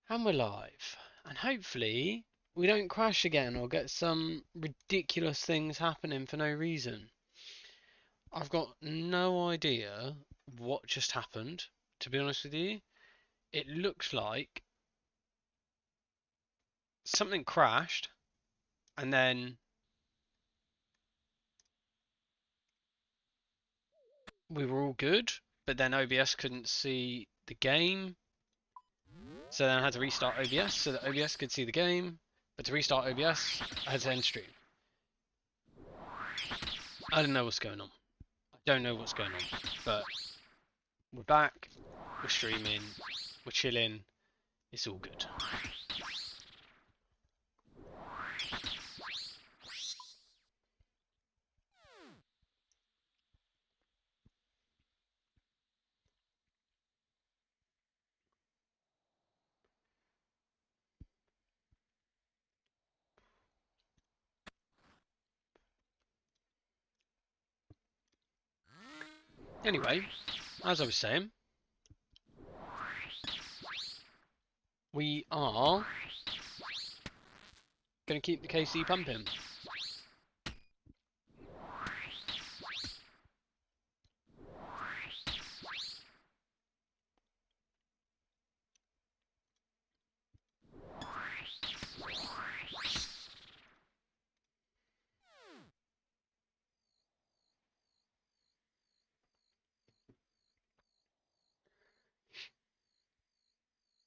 And we're live. And hopefully we don't crash again or get some ridiculous things happening for no reason. I've got no idea what just happened, to be honest with you. It looks like something crashed and then we were all good, but then OBS couldn't see the game. So then I had to restart OBS so that OBS could see the game. But to restart OBS, I had to end stream. I don't know what's going on. I don't know what's going on, but we're back, we're streaming, we're chilling, it's all good. Anyway, as I was saying, we are going to keep the KC pumping.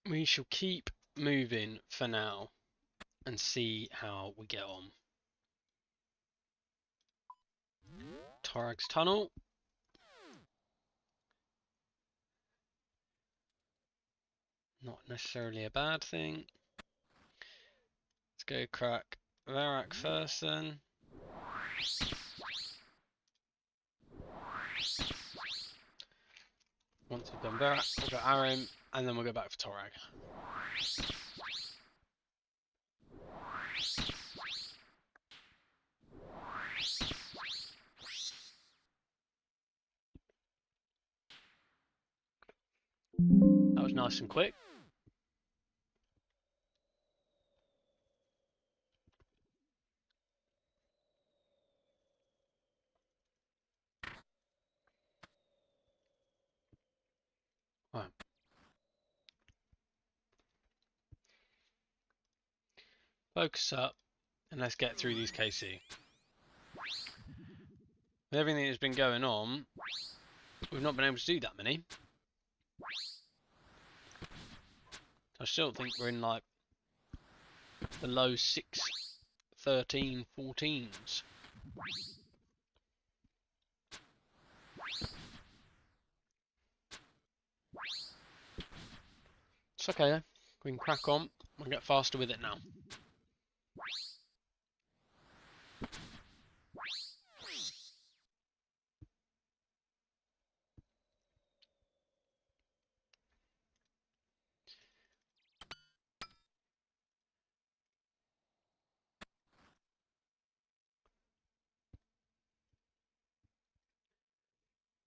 We shall keep moving for now and see how we get on. Torag's Tunnel. Not necessarily a bad thing. Let's go crack Varak first then. Once we've done Varak, we'll go Arim, and then we'll go back for Torag. That was nice and quick. Right. Focus up, and let's get through these KC. With everything that's been going on, we've not been able to do that many. I still think we're in like the low 6, 13, 14s. It's okay though. We can crack on. We'll get faster with it now.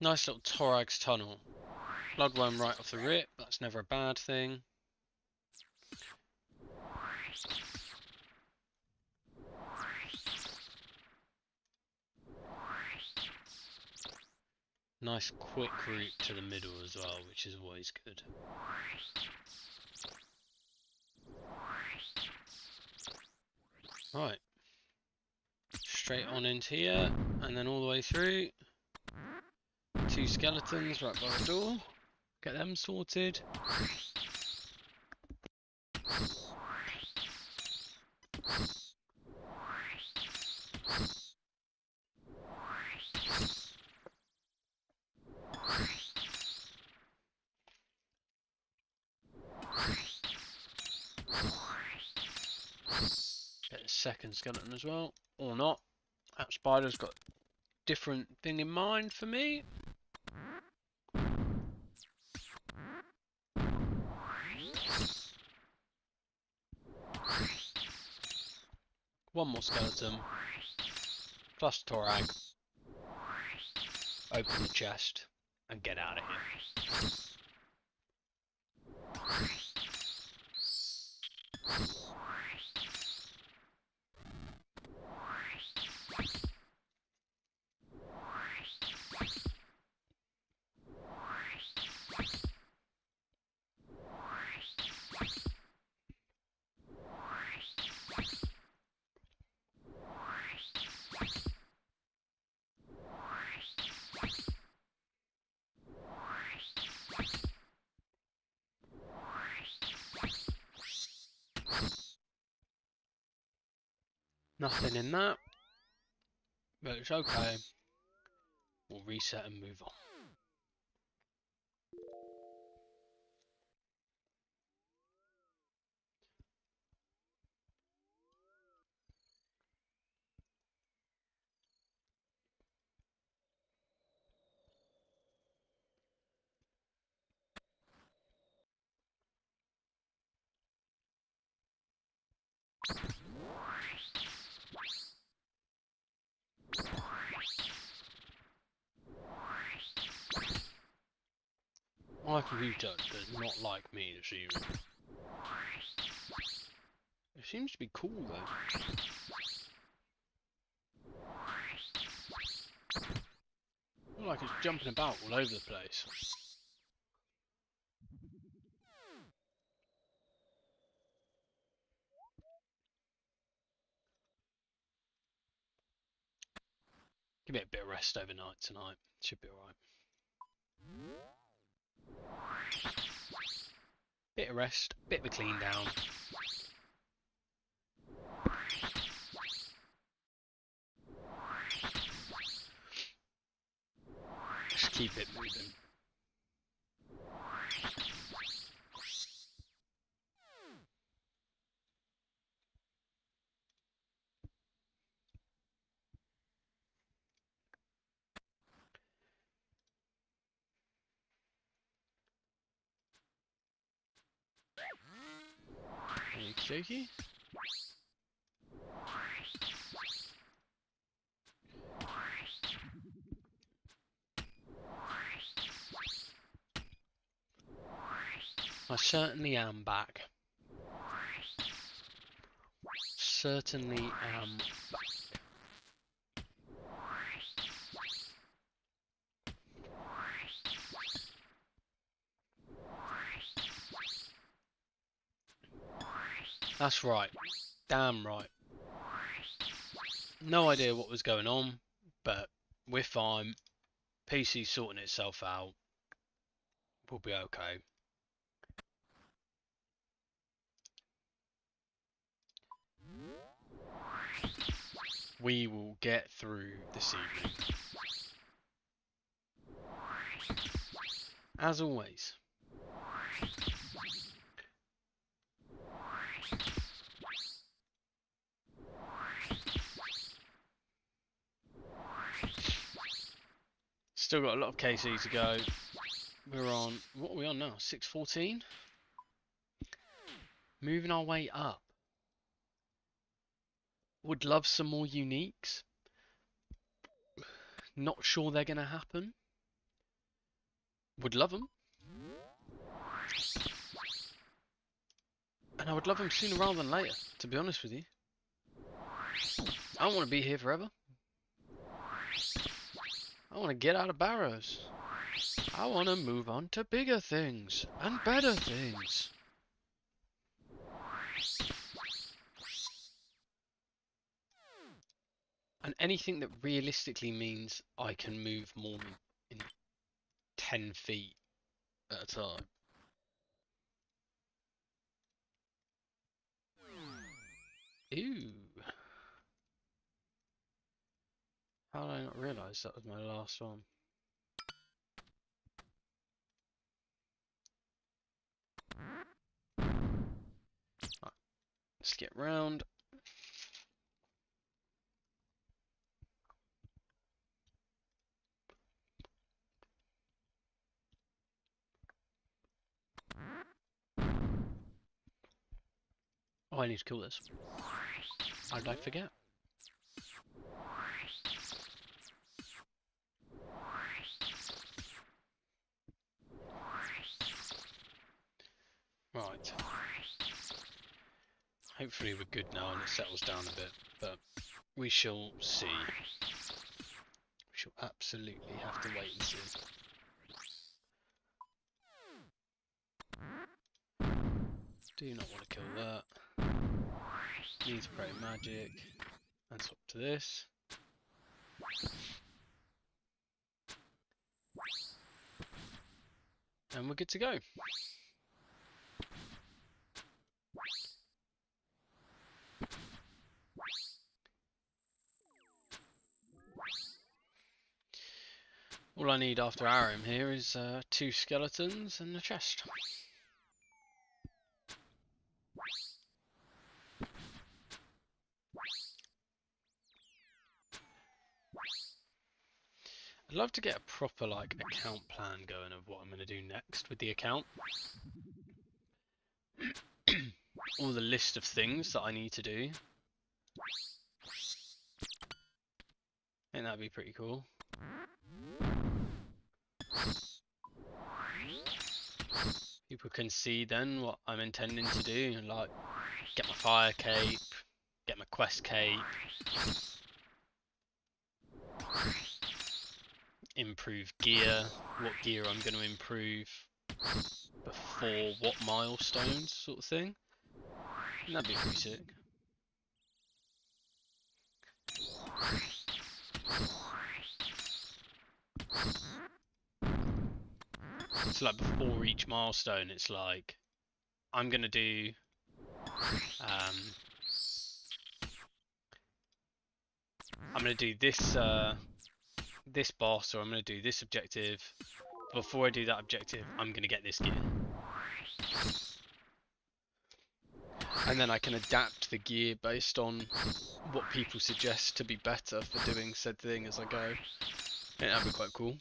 Nice little Torag's Tunnel. Bloodworm right off the rip. That's never a bad thing. Nice quick route to the middle as well, which is always good. Right. Straight on into here, and then all the way through. 2 skeletons right by the door. Get them sorted. Get a second skeleton as well, or not. That spider's got a different thing in mind for me. One more skeleton. Plus Torag. Open the chest and get out of here. Nothing in that, but it's okay. We'll reset and move on. My computer does not like me this evening. It seems to be cool though. I feel like it's jumping about all over the place. Give it a bit of rest overnight tonight. Should be alright. Bit of rest, bit of a clean down. Just keep it moving. Okie dokie. I certainly am back. Certainly am back. That's right. Damn right. No idea what was going on, but we're fine. PC's sorting itself out. We'll be okay. We will get through this evening. As always. Still got a lot of KC to go. We're on, what are we on now? 614? Moving our way up. Would love some more uniques. Not sure they're going to happen. Would love them. And I would love them sooner rather than later, to be honest with you. I don't want to be here forever. I want to get out of Barrows. I want to move on to bigger things and better things. And anything that realistically means I can move more than 10 feet at a time. Ew. How did I not realise that was my last one? Right, let's get round. Oh, I need to kill this. How did I forget? Right. Hopefully we're good now and it settles down a bit, but we shall see. We shall absolutely have to wait and see. Do not want to kill that. Need to pray magic. And swap to this. And we're good to go. All I need after Arim here is 2 skeletons and a chest. I'd love to get a proper like account plan going of what I'm going to do next with the account. All the list of things that I need to do. I think that'd be pretty cool. People can see then what I'm intending to do, like get my fire cape, get my quest cape, improve gear, what gear I'm going to improve before what milestones sort of thing. And that'd be pretty sick. So like before each milestone, it's like I'm gonna do this this boss, or I'm gonna do this objective. Before I do that objective, I'm gonna get this gear, and then I can adapt the gear based on what people suggest to be better for doing said thing as I go. I think that'd be quite cool.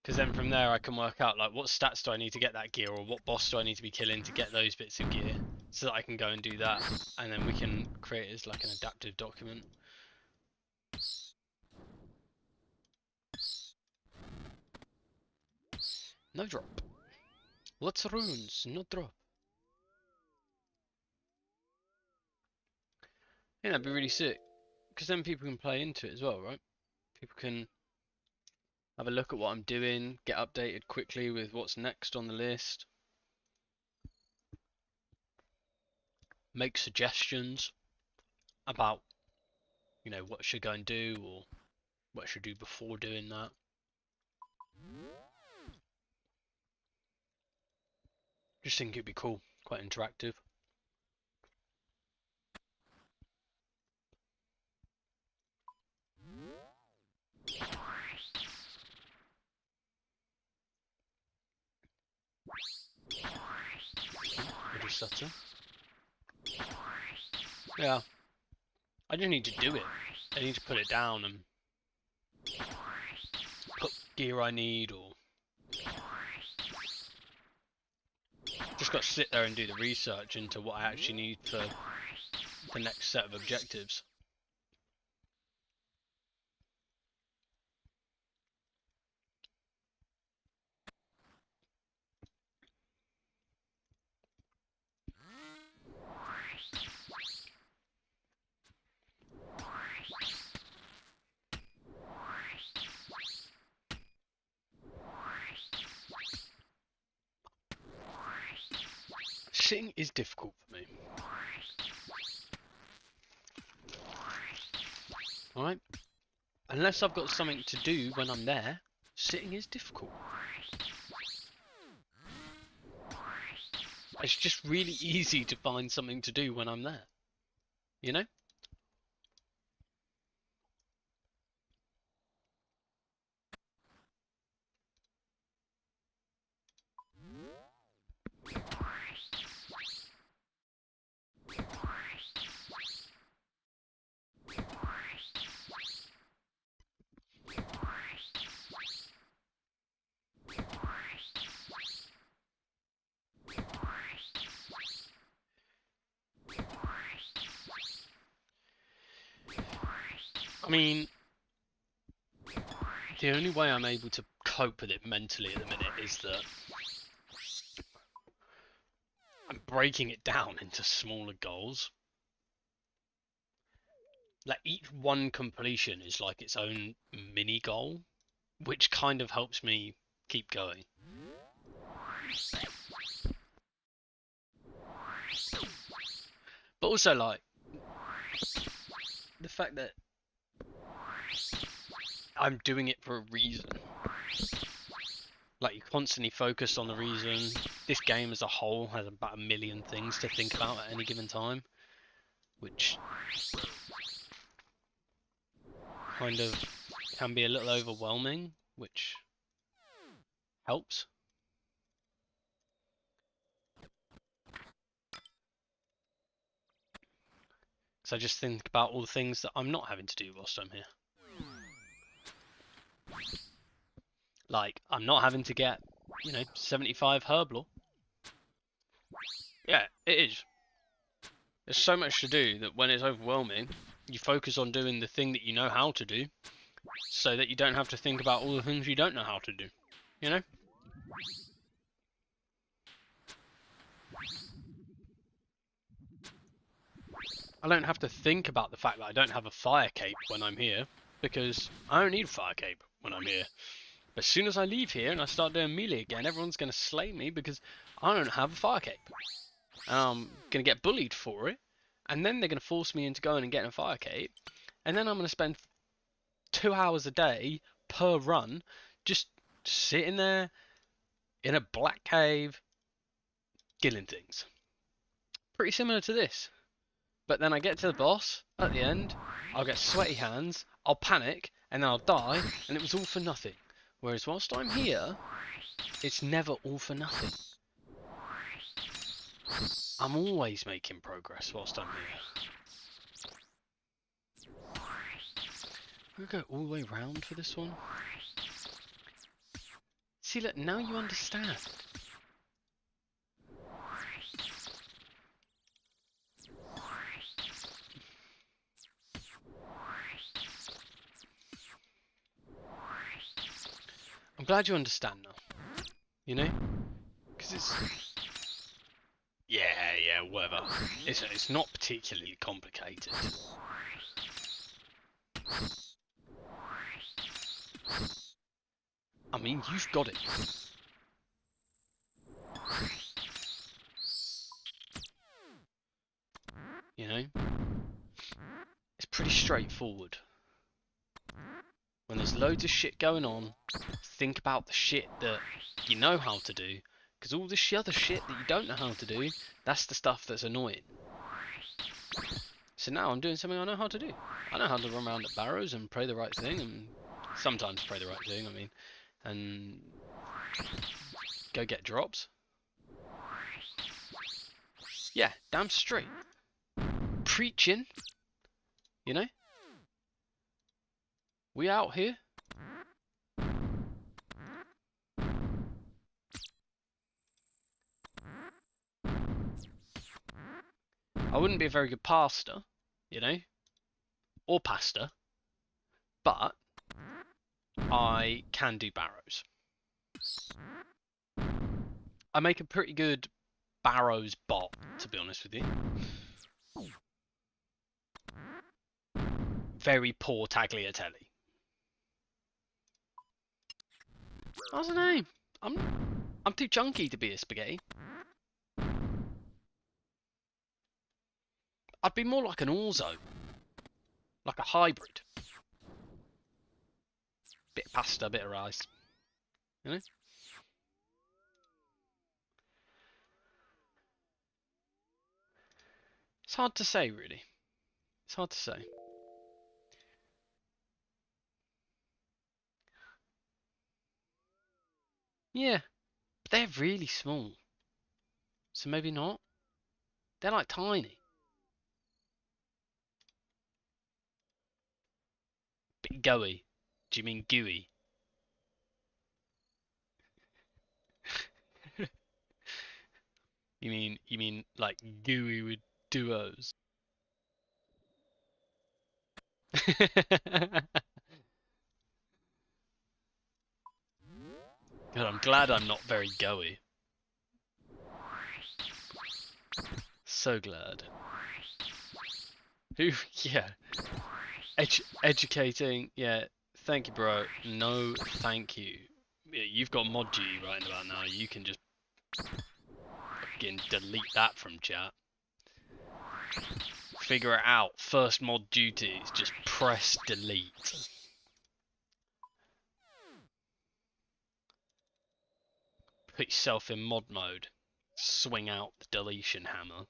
Because then from there I can work out like what stats do I need to get that gear, or what boss do I need to be killing to get those bits of gear, so that I can go and do that, and then we can create it as like an adaptive document. No drop. What's runes? No drop. Yeah, that'd be really sick. Because then people can play into it as well, right? People can have a look at what I'm doing, get updated quickly with what's next on the list, make suggestions about, you know, what I should go and do, or what I should do before doing that. Just think it'd be cool, quite interactive. Little stutter. Yeah. I just need to do it. I need to put it down and put gear I need, or just got to sit there and do the research into what I actually need for the next set of objectives. Sitting is difficult for me. Alright? Unless I've got something to do when I'm there, sitting is difficult. It's just really easy to find something to do when I'm there. You know? I mean, the only way I'm able to cope with it mentally at the minute is that I'm breaking it down into smaller goals. Like each one completion is like its own mini goal, which kind of helps me keep going. But also like the fact that I'm doing it for a reason. Like you constantly focus on the reason. This game as a whole has about 1 million things to think about at any given time. which kind of can be a little overwhelming, which helps. Because I just think about all the things that I'm not having to do whilst I'm here. Like, I'm not having to get, 75 herb lore. Yeah, it is. There's so much to do that when it's overwhelming, you focus on doing the thing that you know how to do, so that you don't have to think about all the things you don't know how to do. You know? I don't have to think about the fact that I don't have a fire cape when I'm here, because I don't need a fire cape when I'm here. But as soon as I leave here and I start doing melee again, everyone's going to slay me because I don't have a fire cape. And I'm going to get bullied for it, and then they're going to force me into going and getting a fire cape, and then I'm going to spend 2 hours a day per run just sitting there in a black cave killing things. Pretty similar to this. But then I get to the boss at the end, I'll get sweaty hands, I'll panic, and then I'll die, and it was all for nothing. Whereas whilst I'm here, it's never all for nothing. I'm always making progress whilst I'm here. I'm gonna go all the way round for this one. See, look, now you understand. I'm glad you understand now. You know? Because it's... Yeah, whatever. It's not particularly complicated. I mean, you've got it. You know? It's pretty straightforward. When there's loads of shit going on, think about the shit that you know how to do, because all this other shit that you don't know how to do, that's the stuff that's annoying. So now I'm doing something I know how to do. I know how to run around at Barrows and pray the right thing, and sometimes pray the right thing, I mean, and go get drops. Yeah, damn straight. Preaching, you know? We out here. I wouldn't be a very good pastor, you know, or pastor, but I can do Barrows. I make a pretty good Barrows bot, to be honest with you. Very poor tagliatelle. I don't know. I'm too chunky to be a spaghetti. I'd be more like an orzo, like a hybrid. Bit of pasta, bit of rice, you know. It's hard to say, really. It's hard to say. Yeah, but they're really small. So maybe not. They're like tiny. Bit gooey. Do you mean gooey? You mean like gooey with duos? God, I'm glad I'm not very gooey. So glad. Who? Yeah. Educating. Yeah. Thank you, bro. No, thank you. Yeah, you've got mod duty right about now. You can just fucking delete that from chat. Figure it out. First mod duty is just press delete. Put yourself in mod mode. Swing out the deletion hammer.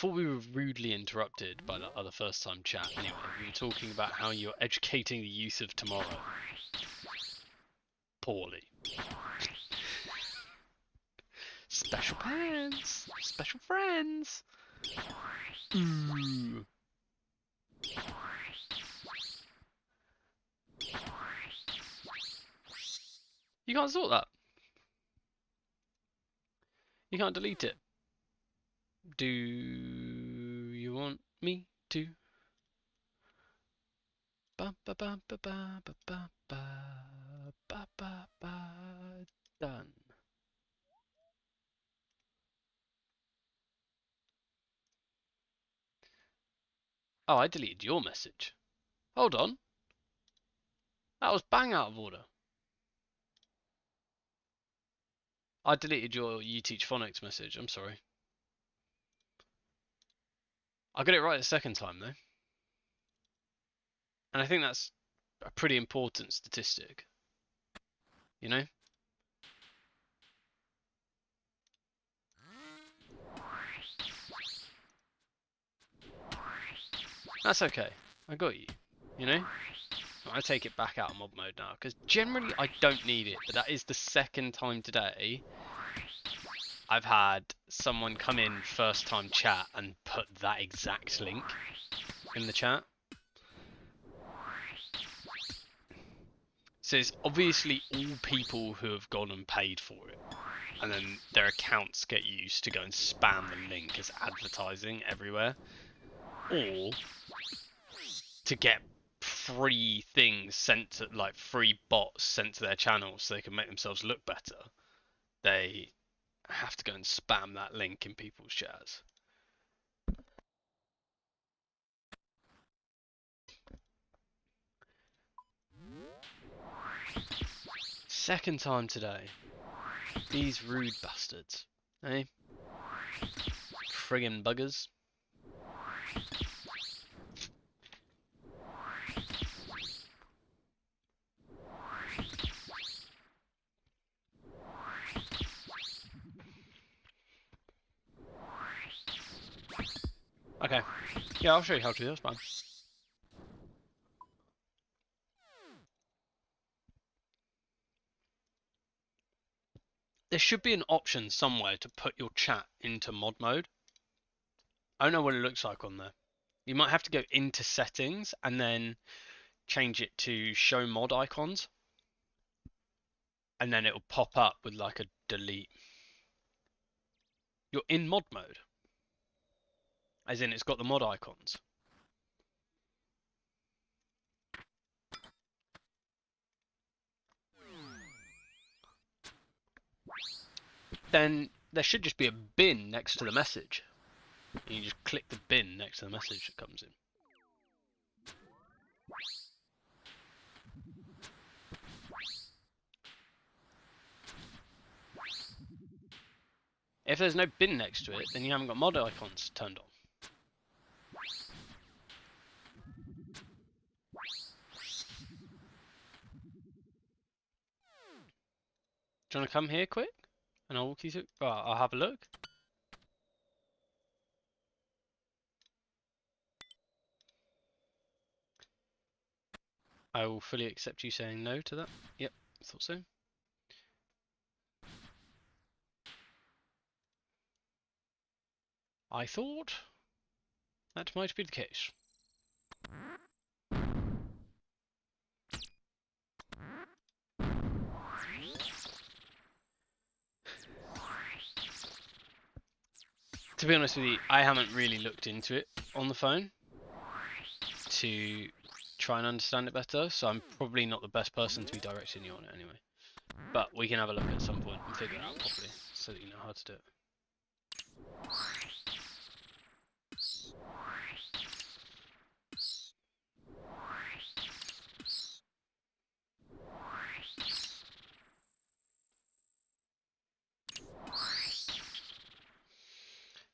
before we were rudely interrupted by that other first-time chat, anyway, we were talking about how you're educating the youth of tomorrow. Poorly. Special parents! Special friends! Ooh. You can't sort that. You can't delete it. Do you want me to? Ba ba ba ba ba ba ba ba ba ba. Done. Oh, I deleted your message. Hold on. That was bang out of order. I deleted your You Teach Phonics message. I'm sorry. I got it right the second time, though. And I think that's a pretty important statistic. You know? That's okay. I got you. You know? I take it back out of mod mode now, because generally I don't need it, but that is the second time today I've had someone come in first time chat and put that exact link in the chat. So it's obviously all people who have gone and paid for it, and then their accounts get used to go and spam the link as advertising everywhere, or to get free things sent to, like free bots sent to their channel so they can make themselves look better. They have to go and spam that link in people's chats. Second time today. These rude bastards. Eh? Friggin' buggers. Okay. Yeah, I'll show you how to do this, man. There should be an option somewhere to put your chat into mod mode. I don't know what it looks like on there. You might have to go into settings and then change it to show mod icons. And then it'll pop up with like a delete. You're in mod mode. As in, it's got the mod icons. Then there should just be a bin next to the message. And you just click the bin next to the message that comes in. If there's no bin next to it, then you haven't got mod icons turned on. Do you want to come here quick? And I'll walk you through. Well, I'll have a look. I will fully accept you saying no to that. Yep, thought so. I thought that might be the case. To be honest with you, I haven't really looked into it on the phone to try and understand it better, so I'm probably not the best person to be directing you on it anyway. But we can have a look at some point and figure it out properly so that you know how to do it.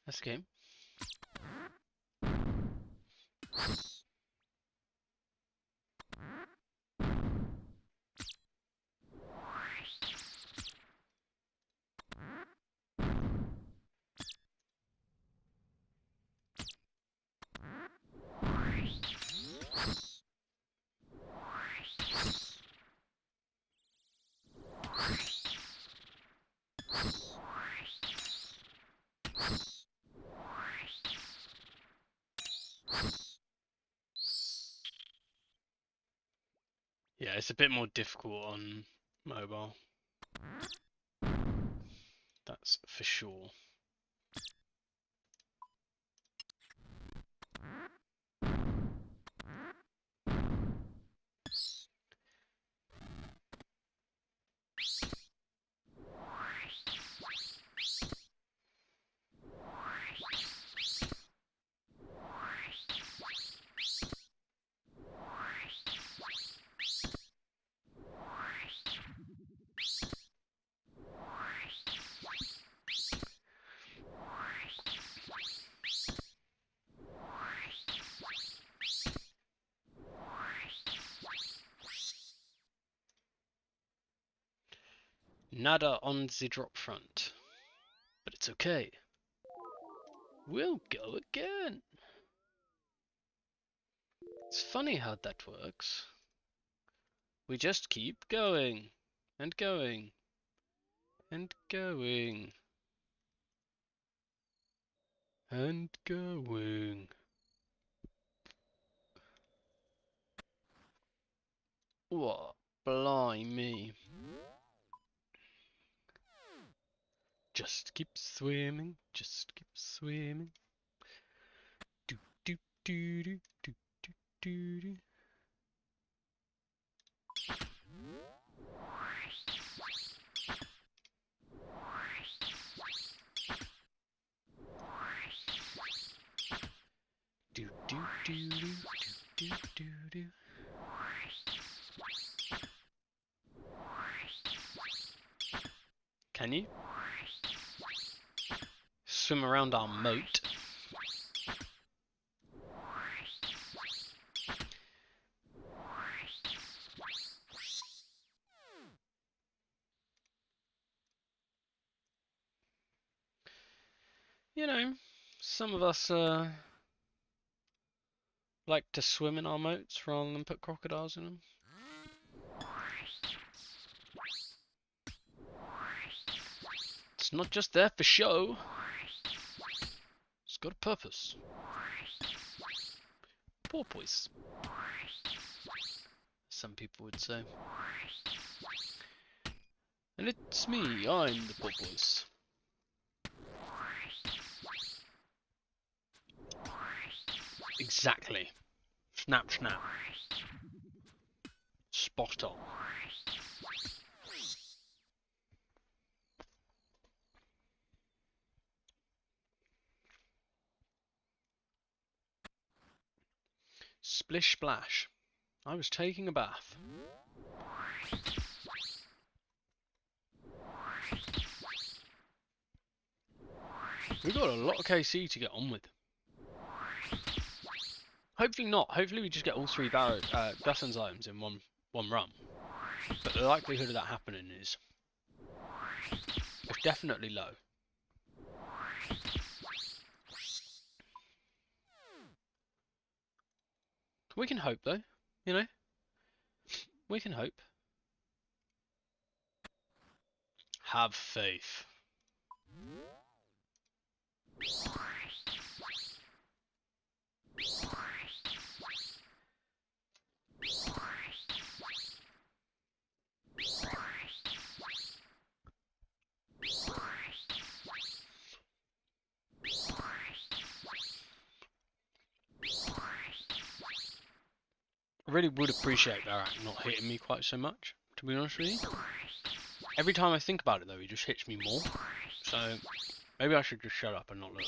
That's okay. Yeah, it's a bit more difficult on mobile. That's for sure. Nada on the drop front. But it's okay. We'll go again. It's funny how that works. We just keep going. And going. And going. And going. What? Blimey. Just keep swimming. Just keep swimming. Do do do do do do do do. Do do do do do do do do. Can you? Swim around our moat. You know, some of us like to swim in our moats rather than put crocodiles in them. It's not just there for show. It's got a purpose. Porpoise. Some people would say. And it's me, I'm the porpoise. Exactly. Snap, snap. Spot on. Splish splash. I was taking a bath. We've got a lot of KC to get on with. Hopefully not. Hopefully we just get all three Barrows, Gutton's items in one run. But the likelihood of that happening is definitely low. We can hope though, you know? We can hope. Have faith. I really would appreciate Barak not hitting me quite so much, to be honest with you. Every time I think about it though, he just hits me more. So maybe I should just shut up and not look.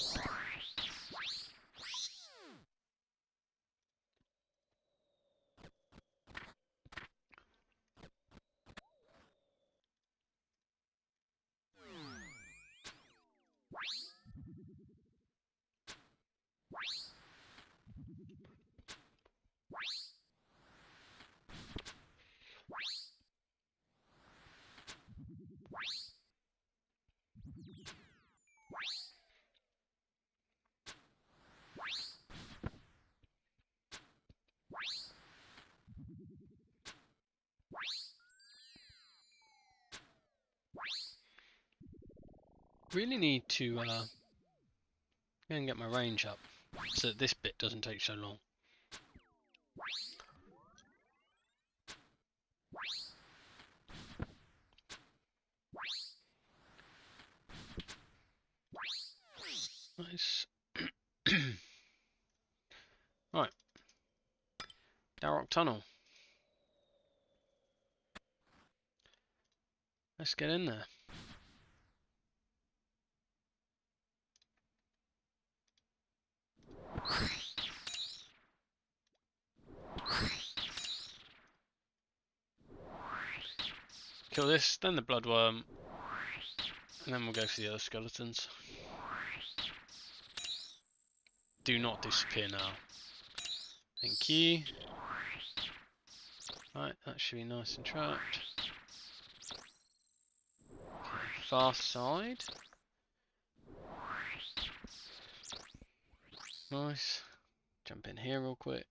Really need to and get my range up so that this bit doesn't take so long. Nice. Right. Darrock Tunnel. Let's get in there. Kill this, then the bloodworm, and then we'll go for the other skeletons. Do not disappear now. Thank you. Right, that should be nice and trapped. Okay, far side. Nice. Jump in here real quick.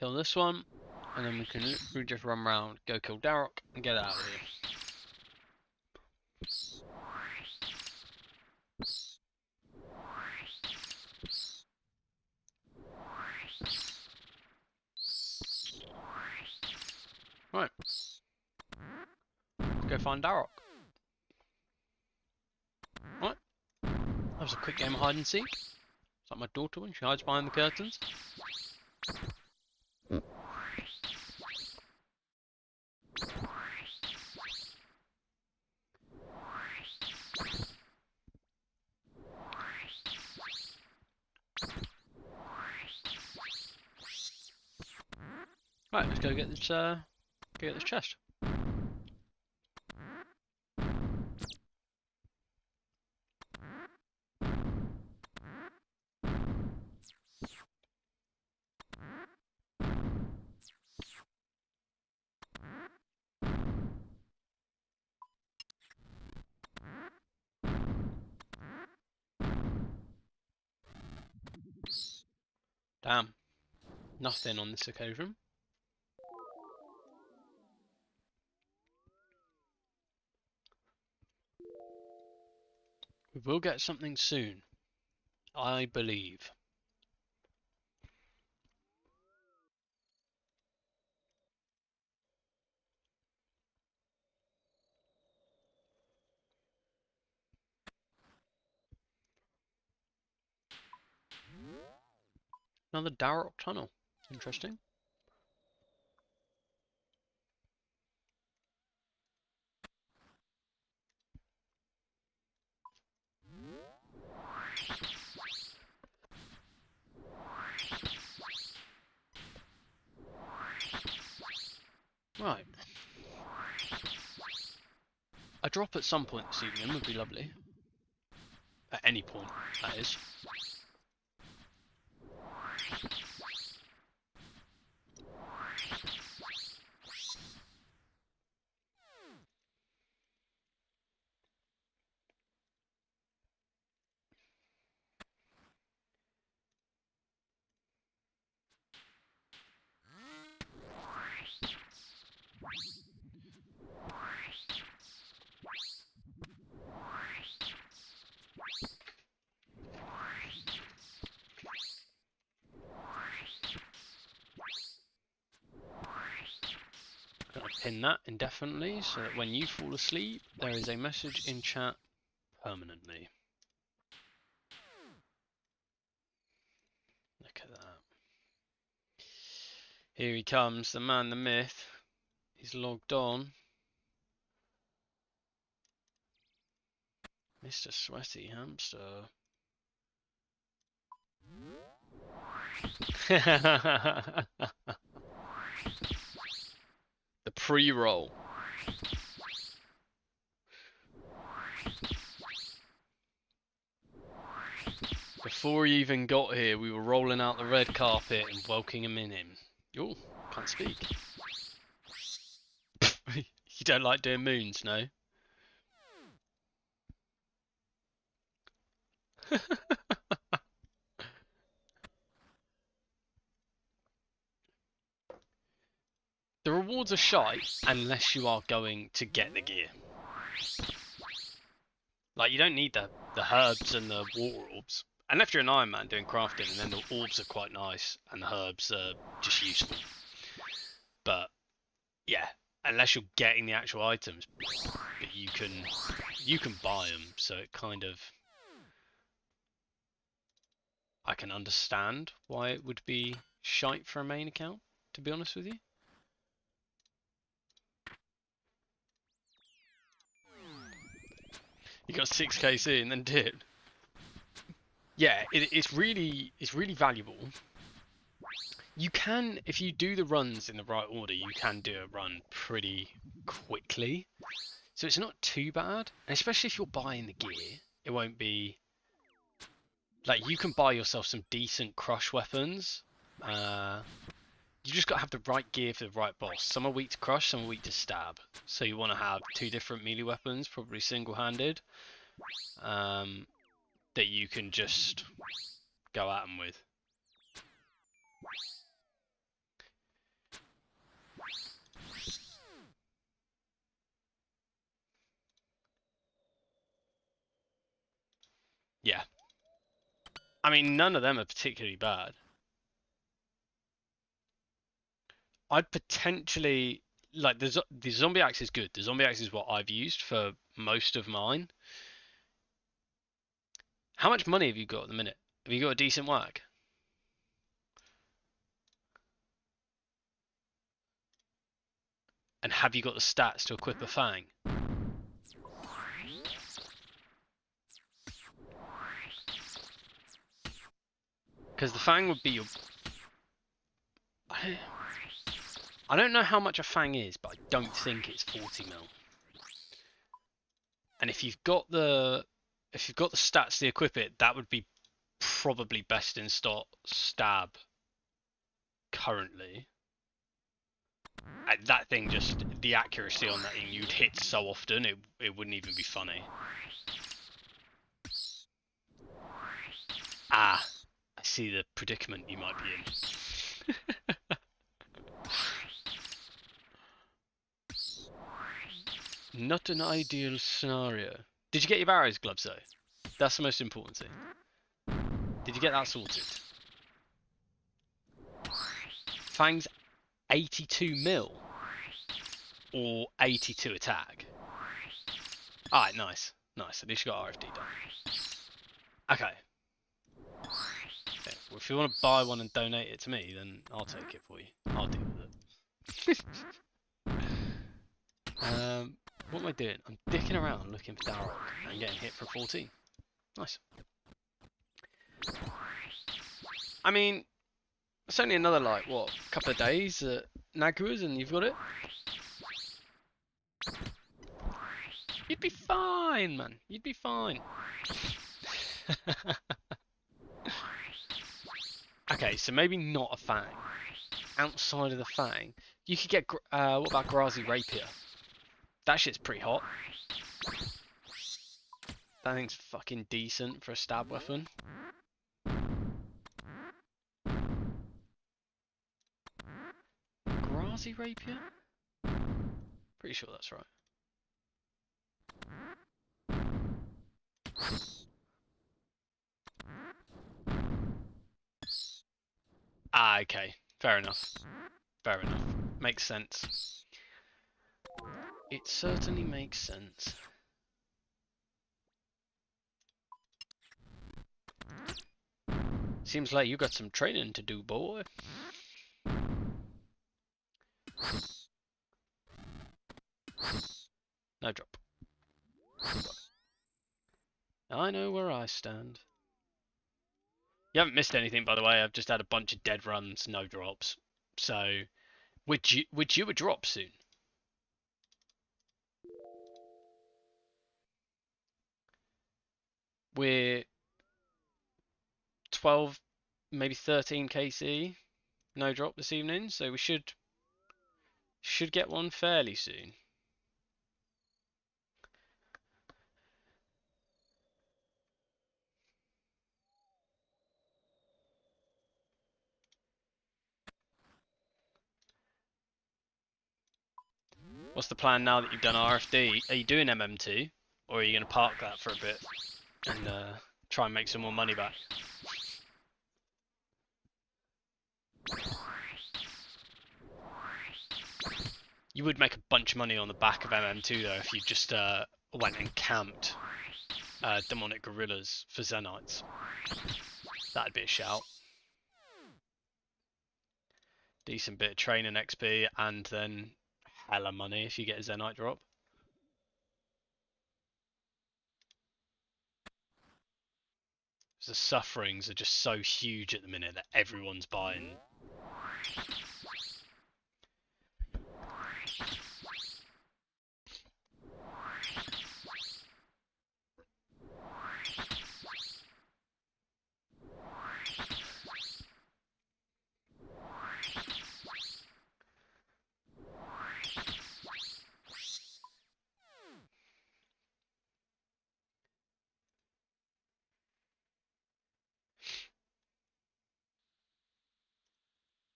Kill this one, and then we just run round, go kill Darrock, and get out of here. Right. Let's go find Darrock. Right. That was a quick game of hide and seek. It's like my daughter when she hides behind the curtains. Right, let's go get this chest. Damn, nothing on this occasion. We will get something soon, I believe. Another Darrock tunnel. Interesting. Right. A drop at some point this evening would be lovely. At any point, that is. Gonna pin that indefinitely so that when you fall asleep, there is a message in chat permanently. Look at that. Here he comes, the man, the myth. He's logged on. Mr. Sweaty Hamster. The pre-roll. Before he even got here, we were rolling out the red carpet and welcoming him. Oh, can't speak. You don't like doing moons, no? The rewards are shite unless you are going to get the gear. Like, you don't need the herbs and the water orbs. Unless you're an Iron Man doing crafting, and then the orbs are quite nice, and the herbs are just useful. But, yeah, unless you're getting the actual items, but you can buy them, so it kind of... I can understand why it would be shite for a main account, to be honest with you. You got 6 KC and then did. Yeah, it's really valuable. You can, if you do the runs in the right order, you can do a run pretty quickly. So it's not too bad, and especially if you're buying the gear, it won't be... Like, you can buy yourself some decent crush weapons. You just got to have the right gear for the right boss. Some are weak to crush, some are weak to stab. So you want to have 2 different melee weapons, probably single-handed, that you can just go at them with. Yeah. I mean, none of them are particularly bad. I'd potentially... Like, the zombie axe is good. The zombie axe is what I've used for most of mine. How much money have you got at the minute? Have you got a decent whack? And have you got the stats to equip a fang? Because the fang would be your... I don't know how much a fang is, but I don't think it's 40 mil. And if you've got the stats to equip it, that would be probably best in stock stab currently. That thing, just the accuracy on that thing, you'd hit so often it wouldn't even be funny. Ah, I see the predicament you might be in. Not an ideal scenario. Did you get your Barrows gloves though? That's the most important thing. Did you get that sorted? Fang's 82 mil or 82 attack. Alright, nice. Nice. At least you got RFD done. Okay. Well, if you want to buy one and donate it to me, then I'll take it for you. I'll deal with it. What am I doing? I'm dicking around looking for Darrock and getting hit for 14. Nice. I mean, it's only another, like, what, couple of days at Nagua's and you've got it? You'd be fine, man. You'd be fine. Okay, so maybe not a fang. Outside of the fang, you could get, what about Grazi Rapier? That shit's pretty hot. That thing's fucking decent for a stab weapon. Grazi Rapier? Pretty sure that's right. Ah, okay. Fair enough. Fair enough. Makes sense. It certainly makes sense. Seems like you got some training to do, boy. No drop. I know where I stand. You haven't missed anything, by the way. I've just had a bunch of dead runs, no drops. So, would you a drop soon? We're 12, maybe 13 KC, no drop this evening, so we should get one fairly soon. What's the plan now that you've done RFD? Are you doing MM2, or are you going to park that for a bit and try and make some more money back? You would make a bunch of money on the back of MM2 though if you just went and camped demonic gorillas for Zenites. That'd be a shout. Decent bit of training XP and then hella money if you get a Zenite drop. The sufferings are just so huge at the minute that everyone's buying.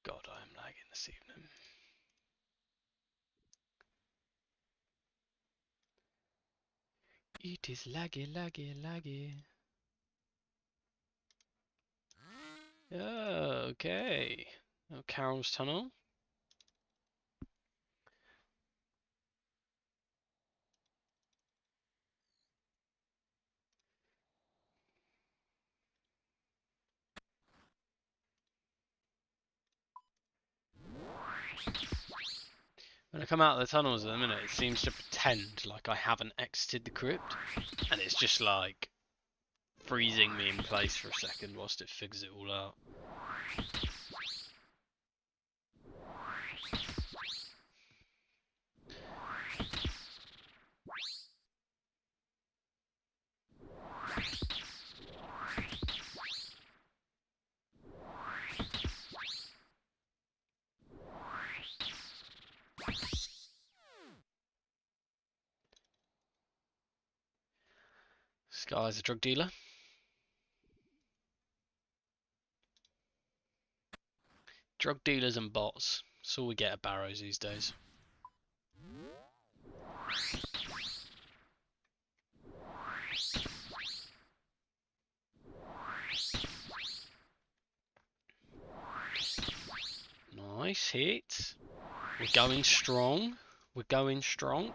God, I am lagging this evening. It is laggy, laggy, laggy. Oh, okay. Oh, Carol's tunnel. When I come out of the tunnels at the minute, it seems to pretend like I haven't exited the crypt, and it's just like freezing me in place for a second whilst it figures it all out. This guy's a drug dealer. Drug dealers and bots. That's all we get at Barrows these days. Nice hit. We're going strong. We're going strong.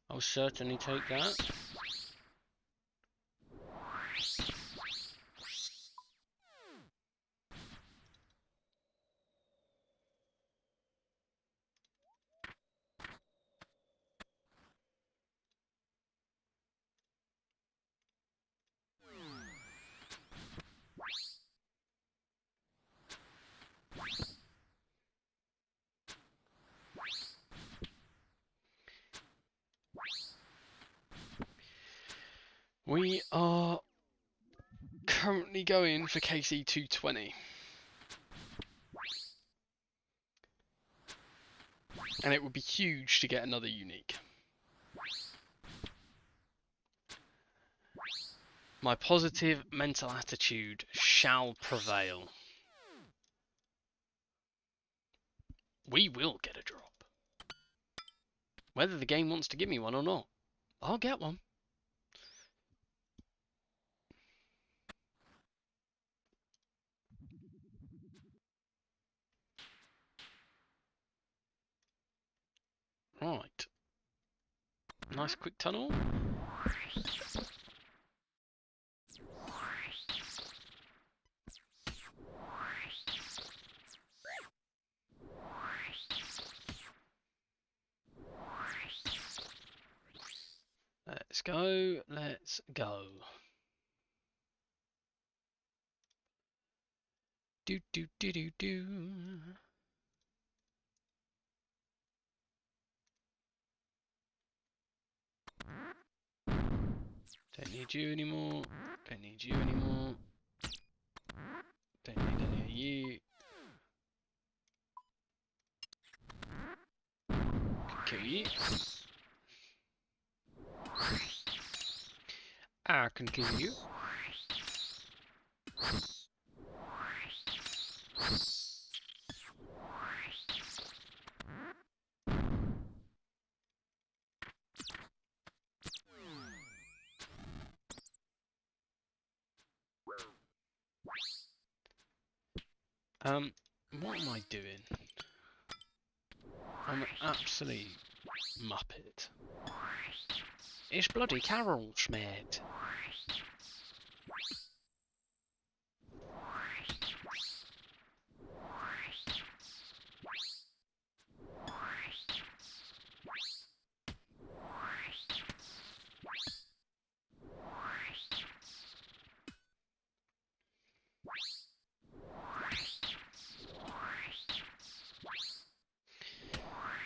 I'll certainly take that. We are currently going for KC 220. And it would be huge to get another unique. My positive mental attitude shall prevail. We will get a drop. Whether the game wants to give me one or not, I'll get one. Right. Nice quick tunnel. Let's go, let's go. Do do do do do. Don't need you anymore. Don't need you anymore. Don't need any of you. Could kill you. I can kill you. What am I doing? I'm an absolute muppet. It's bloody Carol Schmidt.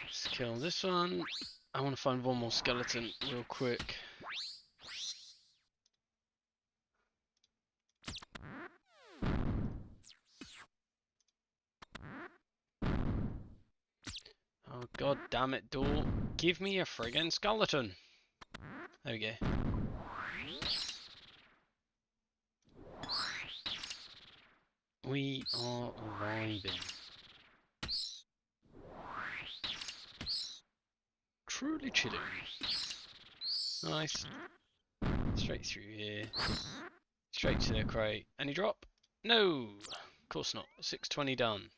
Let's kill this one. I want to find one more skeleton real quick. Oh god damn it, door. Give me a friggin' skeleton. There we go. We are vibing. Truly chilling. Nice. Straight through here. Straight to the crate. Any drop? No! Of course not. 620 done.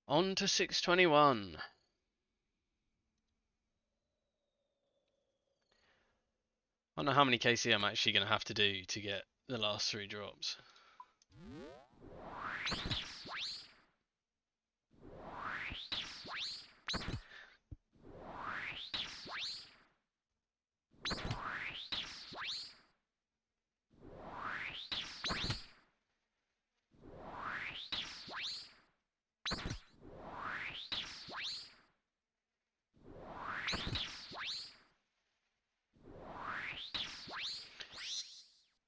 On to 621. I don't know how many KC I'm actually going to have to do to get the last 3 drops.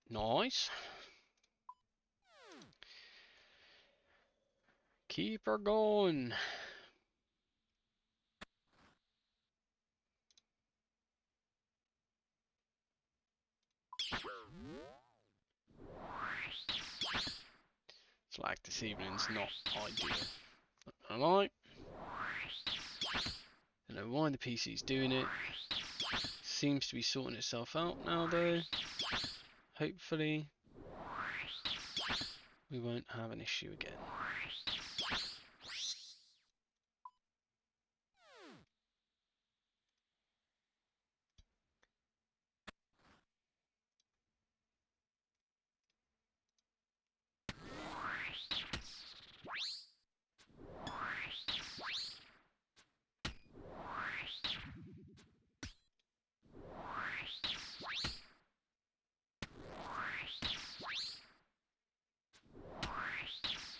Nice. Keep her going. It's like this evening's not ideal. Not gonna lie. I don't know why the PC's doing it. Seems to be sorting itself out now though. Hopefully we won't have an issue again.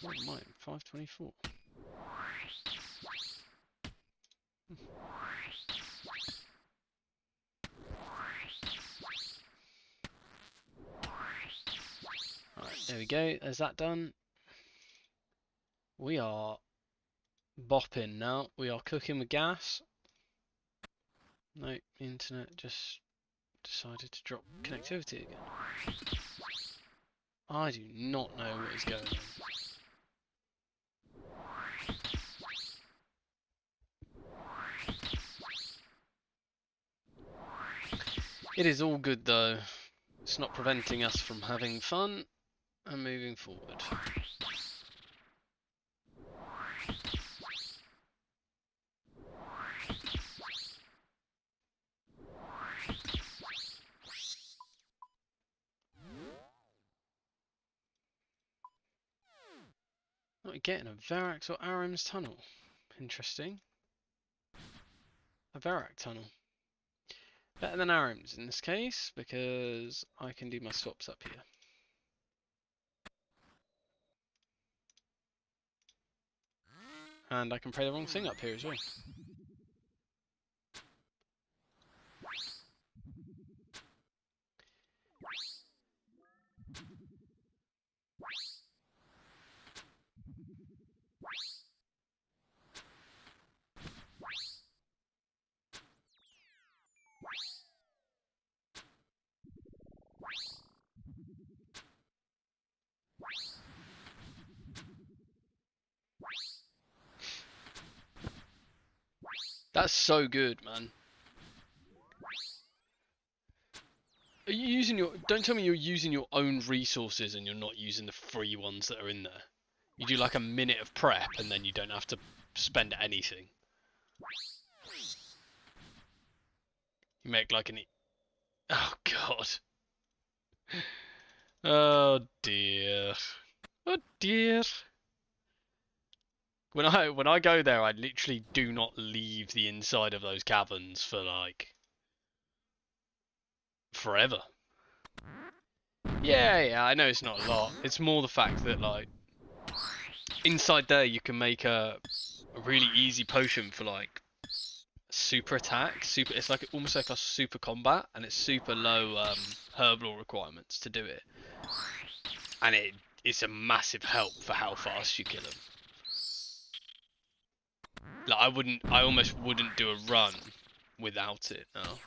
What am I? 524. Alright, there we go. There's that done. We are bopping now. We are cooking with gas. No, the internet just decided to drop connectivity again. I do not know what is going on. It is all good though. It's not preventing us from having fun and moving forward. What are we getting? A Varax or Aram's tunnel? Interesting. A Varak tunnel. Better than Aram's in this case, because I can do my swaps up here. And I can pray the wrong thing up here as well. That's so good, man. Are you using your... Don't tell me you're using your own resources and you're not using the free ones that are in there. You do like a minute of prep and then you don't have to spend anything. You make like an... Oh, God. Oh, dear. Oh, dear. When I go there, I literally do not leave the inside of those caverns for, like... forever. Yeah, I know it's not a lot. It's more the fact that, like... inside there you can make a really easy potion for, like... super attack. It's like almost like a super combat, and it's super low herbal requirements to do it. And it's a massive help for how fast you kill them. Like I almost wouldn't do a run without it now.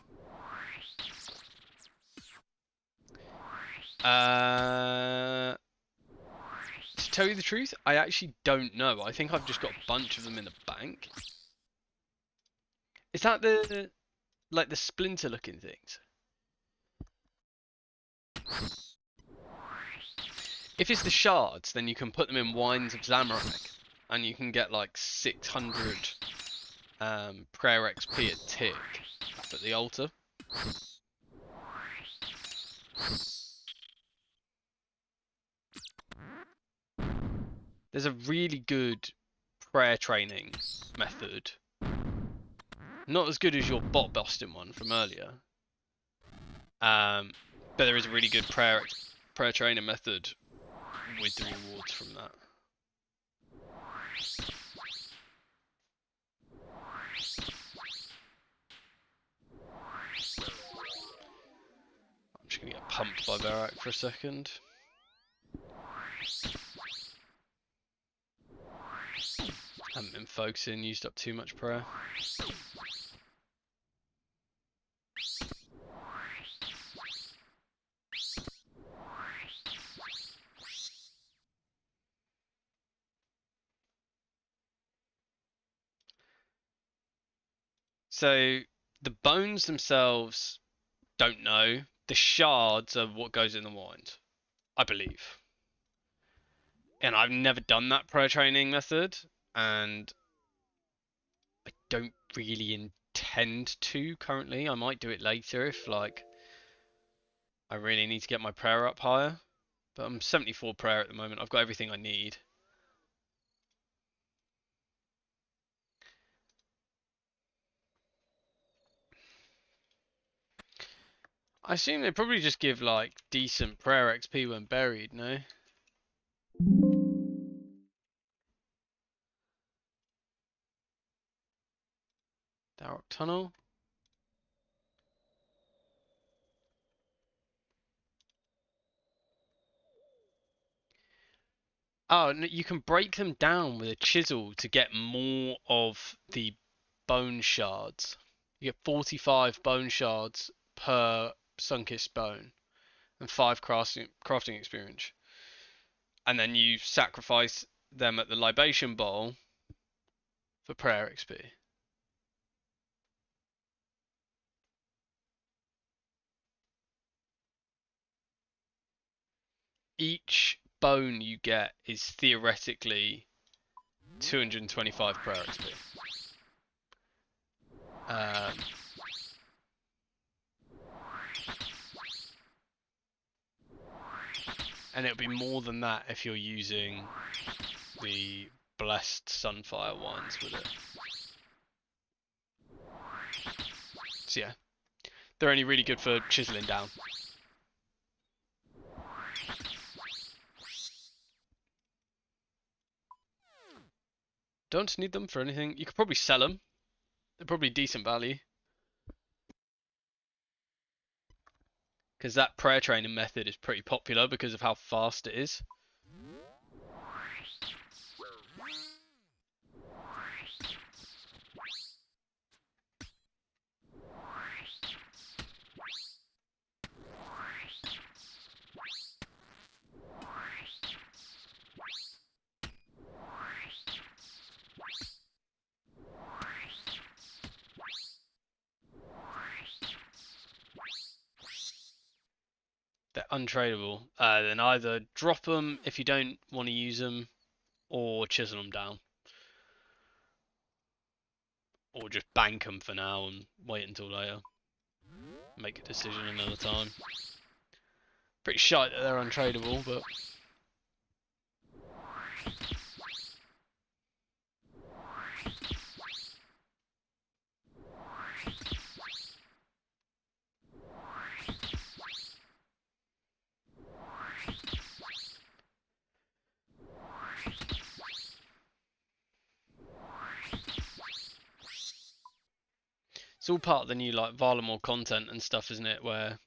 To tell you the truth, I actually don't know. I think I've just got a bunch of them in the bank. Is that the like the splinter looking things? If it's the shards, then you can put them in wines of Zamorak, and you can get like 600 prayer XP a tick up at the altar. There's a really good prayer training method. Not as good as your bot busting one from earlier. But there is a really good prayer training method with the rewards from that. I'm just gonna get pumped by Barak for a second. Haven't been focusing, used up too much prayer. So the bones themselves don't know. The shards are what goes in the wines, I believe. And I've never done that prayer training method, and I don't really intend to currently. I might do it later if like I really need to get my prayer up higher. But I'm 74 prayer at the moment. I've got everything I need. I assume they probably just give like decent prayer XP when buried, no? Dark Tunnel. Oh, you can break them down with a chisel to get more of the bone shards. You get 45 bone shards per Sunkist bone and 5 crafting experience. And then you sacrifice them at the libation bowl for prayer XP. Each bone you get is theoretically 225 prayer XP. And it'll be more than that if you're using the blessed sunfire wines with it. So yeah, they're only really good for chiseling down. Don't need them for anything. You could probably sell them. They're probably decent value. Because that prayer training method is pretty popular because of how fast it is. untradeable, then either drop them if you don't want to use them, or chisel them down. Or just bank them for now and wait until later. Make a decision another time. Pretty shite that they're untradeable, but... It's all part of the new like Varlamore content and stuff, isn't it? Where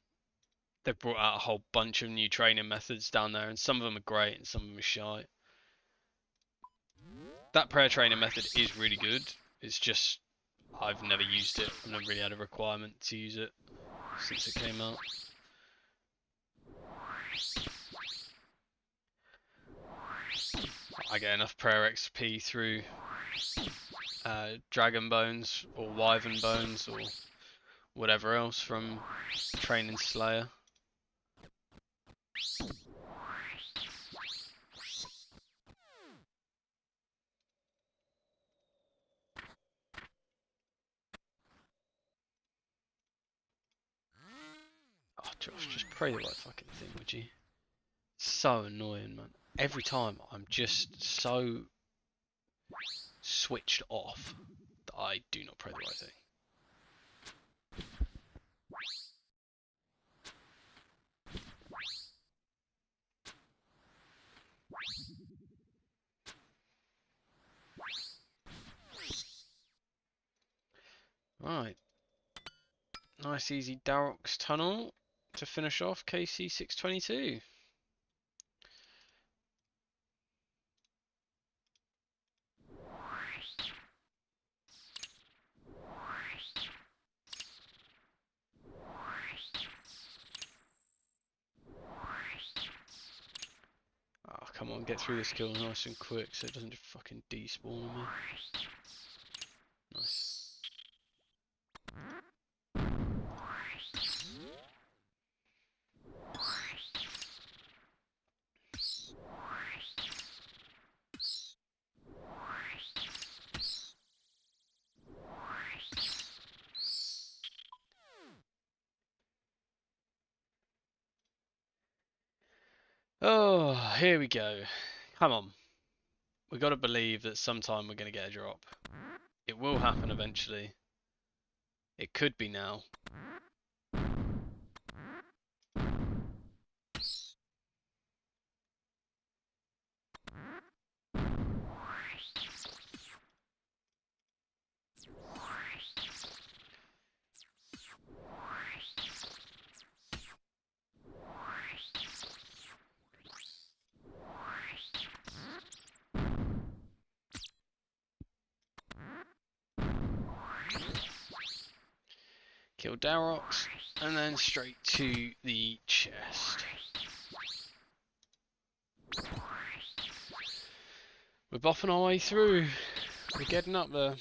they've brought out a whole bunch of new training methods down there, and some of them are great and some of them are shite. That prayer training method is really good. It's just I've never used it. I've never really had a requirement to use it since it came out. I get enough prayer XP through dragon bones or wyvern bones or whatever else from training Slayer. Oh Josh, just pray the right fucking thing, would you? So annoying, man. Every time I'm just so switched off that I do not pray the right thing. Right. Nice easy Darrock's tunnel to finish off KC 622. Oh, come on, get through this kill nice and quick so it doesn't just fucking despawn on me. Nice. Oh, here we go. Come on. We got to believe that sometime we're going to get a drop. It will happen eventually. It could be now. Kill Darrock's, and then straight to the chest. We're bopping our way through. We're getting up there.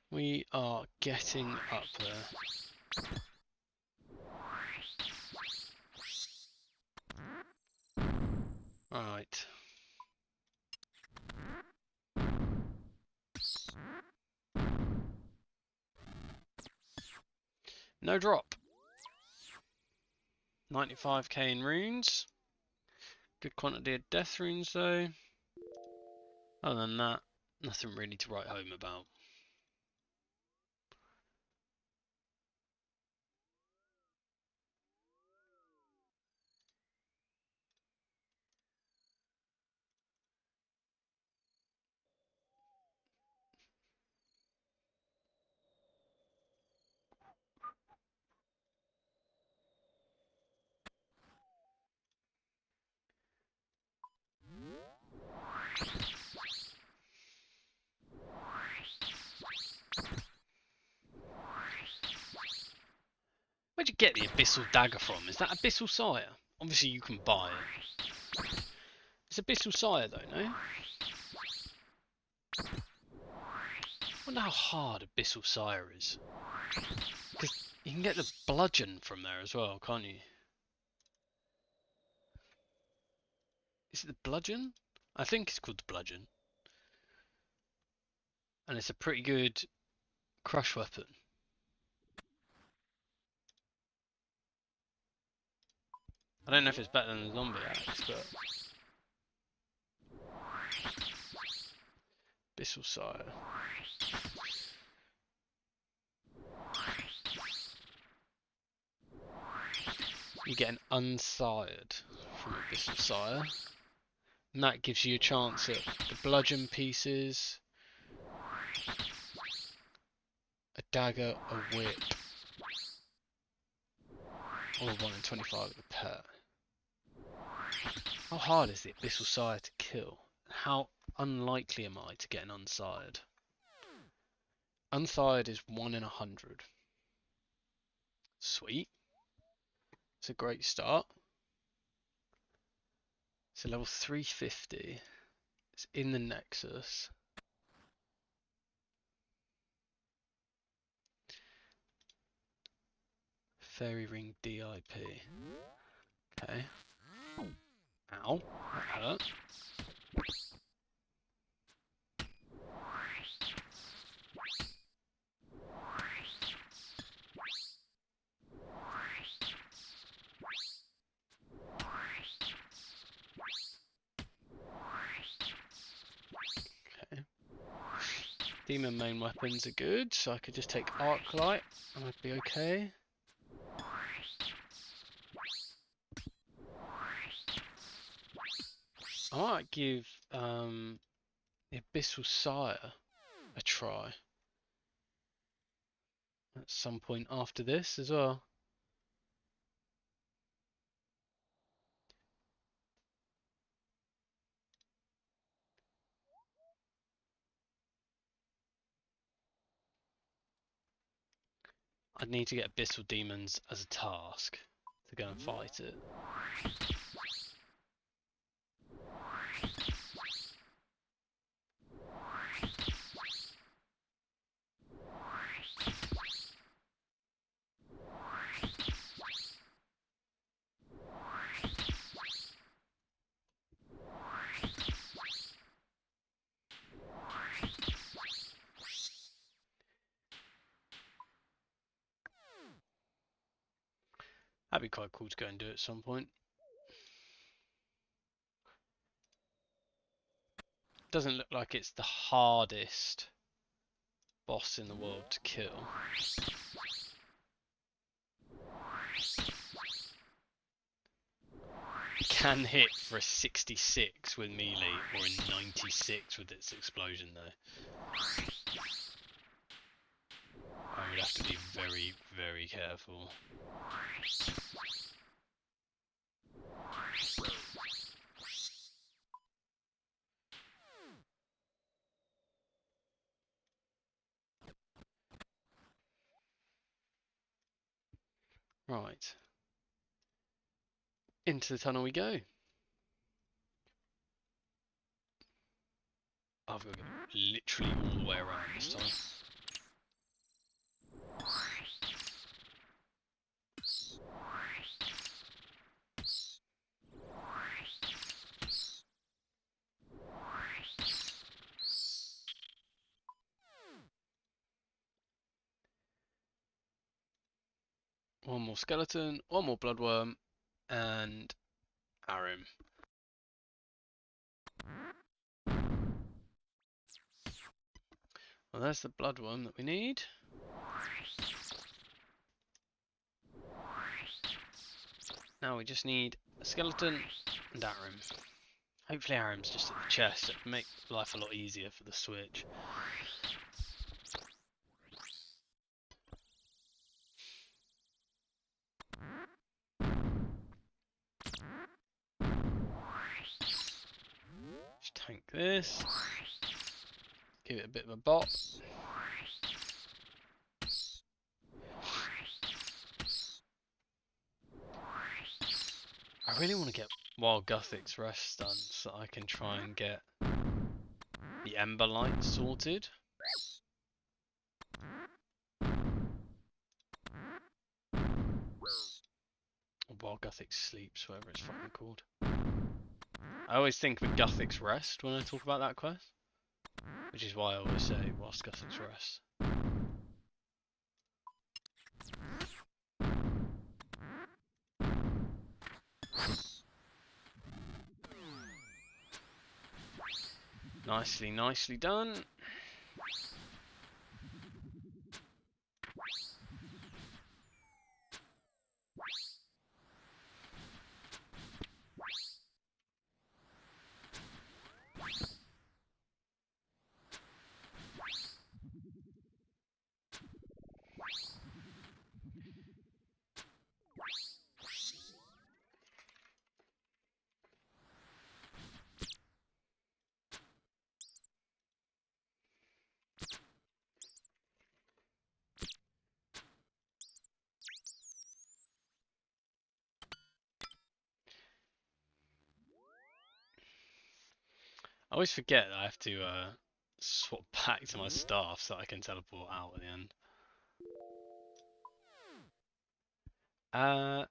We are getting up there. Right. No drop. 95k in runes. Good quantity of death runes though. Other than that, nothing really to write home about. Where'd you get the Abyssal Dagger from? Is that Abyssal Sire? Obviously you can buy it. It's Abyssal Sire though, no? wonder how hard Abyssal Sire is. Because you can get the bludgeon from there as well, can't you? Is it the bludgeon? I think it's called the bludgeon. And it's a pretty good crush weapon. I don't know if it's better than the zombie axe, but... Abyssal Sire. You get an unsired from Abyssal Sire. And that gives you a chance at the bludgeon pieces, a dagger, a whip, or 1 in 25 of the pet. How hard is the Abyssal Sire to kill? How unlikely am I to get an unsired? Unsired is 1 in 100. Sweet. It's a great start. It's a level 350. It's in the Nexus. Fairy Ring DIP. Okay. Ow. That hurt. Okay. Demon main weapons are good, so I could just take Arc Light and I'd be okay. I might give the Abyssal Sire a try at some point after this as well. I'd need to get Abyssal Demons as a task to go and fight it. That'd be quite cool to go and do at some point. Doesn't look like it's the hardest boss in the world to kill. It can hit for a 66 with melee or a 96 with its explosion though. I would have to be very, very careful. Right. Into the tunnel we go. I've got to go literally all the way around this time. One more skeleton, one more bloodworm, and Arim. Well, there's the bloodworm that we need. Now we just need a skeleton and Arim. Hopefully Arim's just at the chest. It would make life a lot easier for the switch. Just tank this. Give it a bit of a bop. I really want to get Wild Guthic's rest done so I can try and get the Ember Light sorted. While Guthix sleeps, whatever it's fucking called. I always think of Guthix Rest when I talk about that quest, which is why I always say whilst Guthix Rest. Nicely, nicely done. I always forget that I have to swap back to my staff so I can teleport out at the end. I'm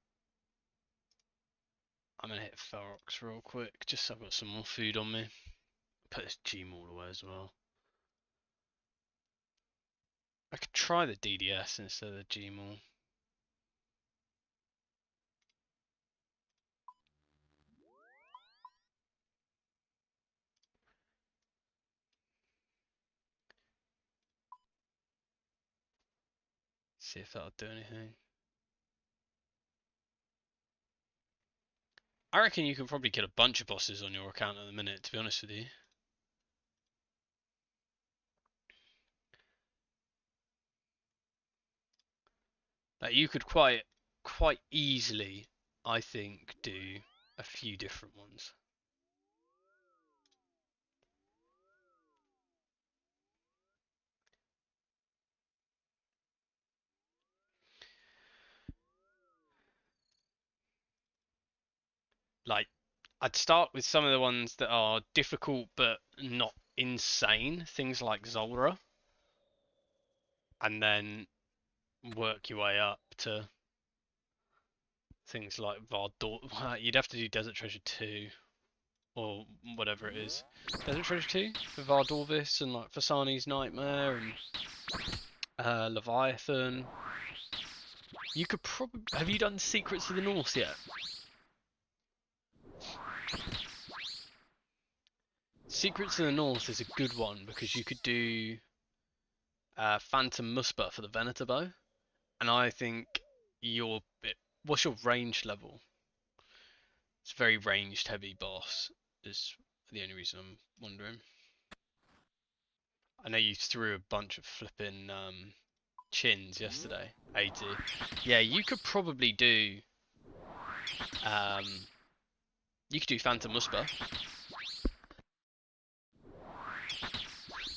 gonna hit Ferox real quick, just so I've got some more food on me. Put this Gmaul away as well. I could try the DDS instead of the Gmaul. See if that'll do anything. I reckon you can probably kill a bunch of bosses on your account at the minute, to be honest with you. Like you could quite easily, I think, do a few different ones. Like, I'd start with some of the ones that are difficult but not insane, things like Zolra, and then work your way up to things like Vardor. You'd have to do Desert Treasure 2 or whatever it is. Desert Treasure 2 for Vardorvis and like Fasani's Nightmare and Leviathan. You could probably have you done Secrets of the North yet? Secrets of the North is a good one because you could do Phantom Muspa for the Venator bow, and I think what's your range level? It's a very ranged heavy boss. Is the only reason I'm wondering. I know you threw a bunch of flipping chins yesterday. 80. Yeah, you could probably do. You could do Phantom Muspa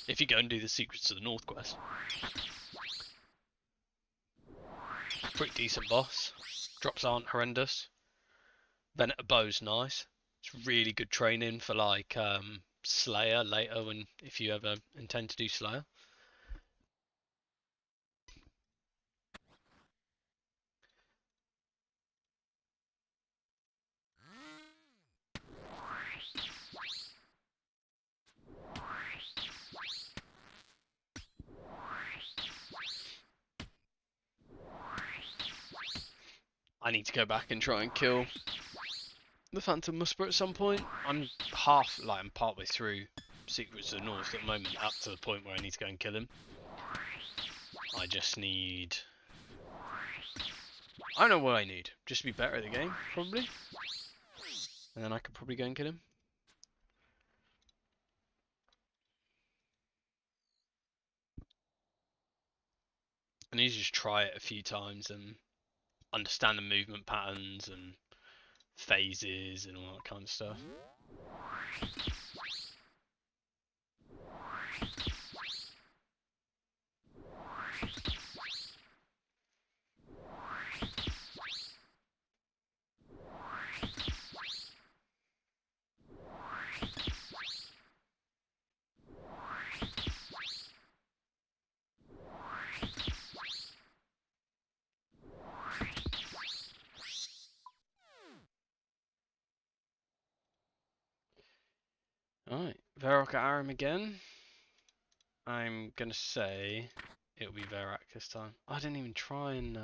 if you go and do the Secrets of the North quest. Pretty decent boss. Drops aren't horrendous. Venator bow's nice. It's really good training for like Slayer later if you ever intend to do Slayer. I need to go back and try and kill the Phantom Musper at some point. I'm partway through Secrets of the North at the moment, up to the point where I need to go and kill him. I just need... I don't know what I need. Just to be better at the game, probably. And then I could probably go and kill him. I need to just try it a few times and understand the movement patterns and phases and all that kind of stuff. Alright, Varrock at Aram again. I'm gonna say it'll be Varrock this time. I didn't even try and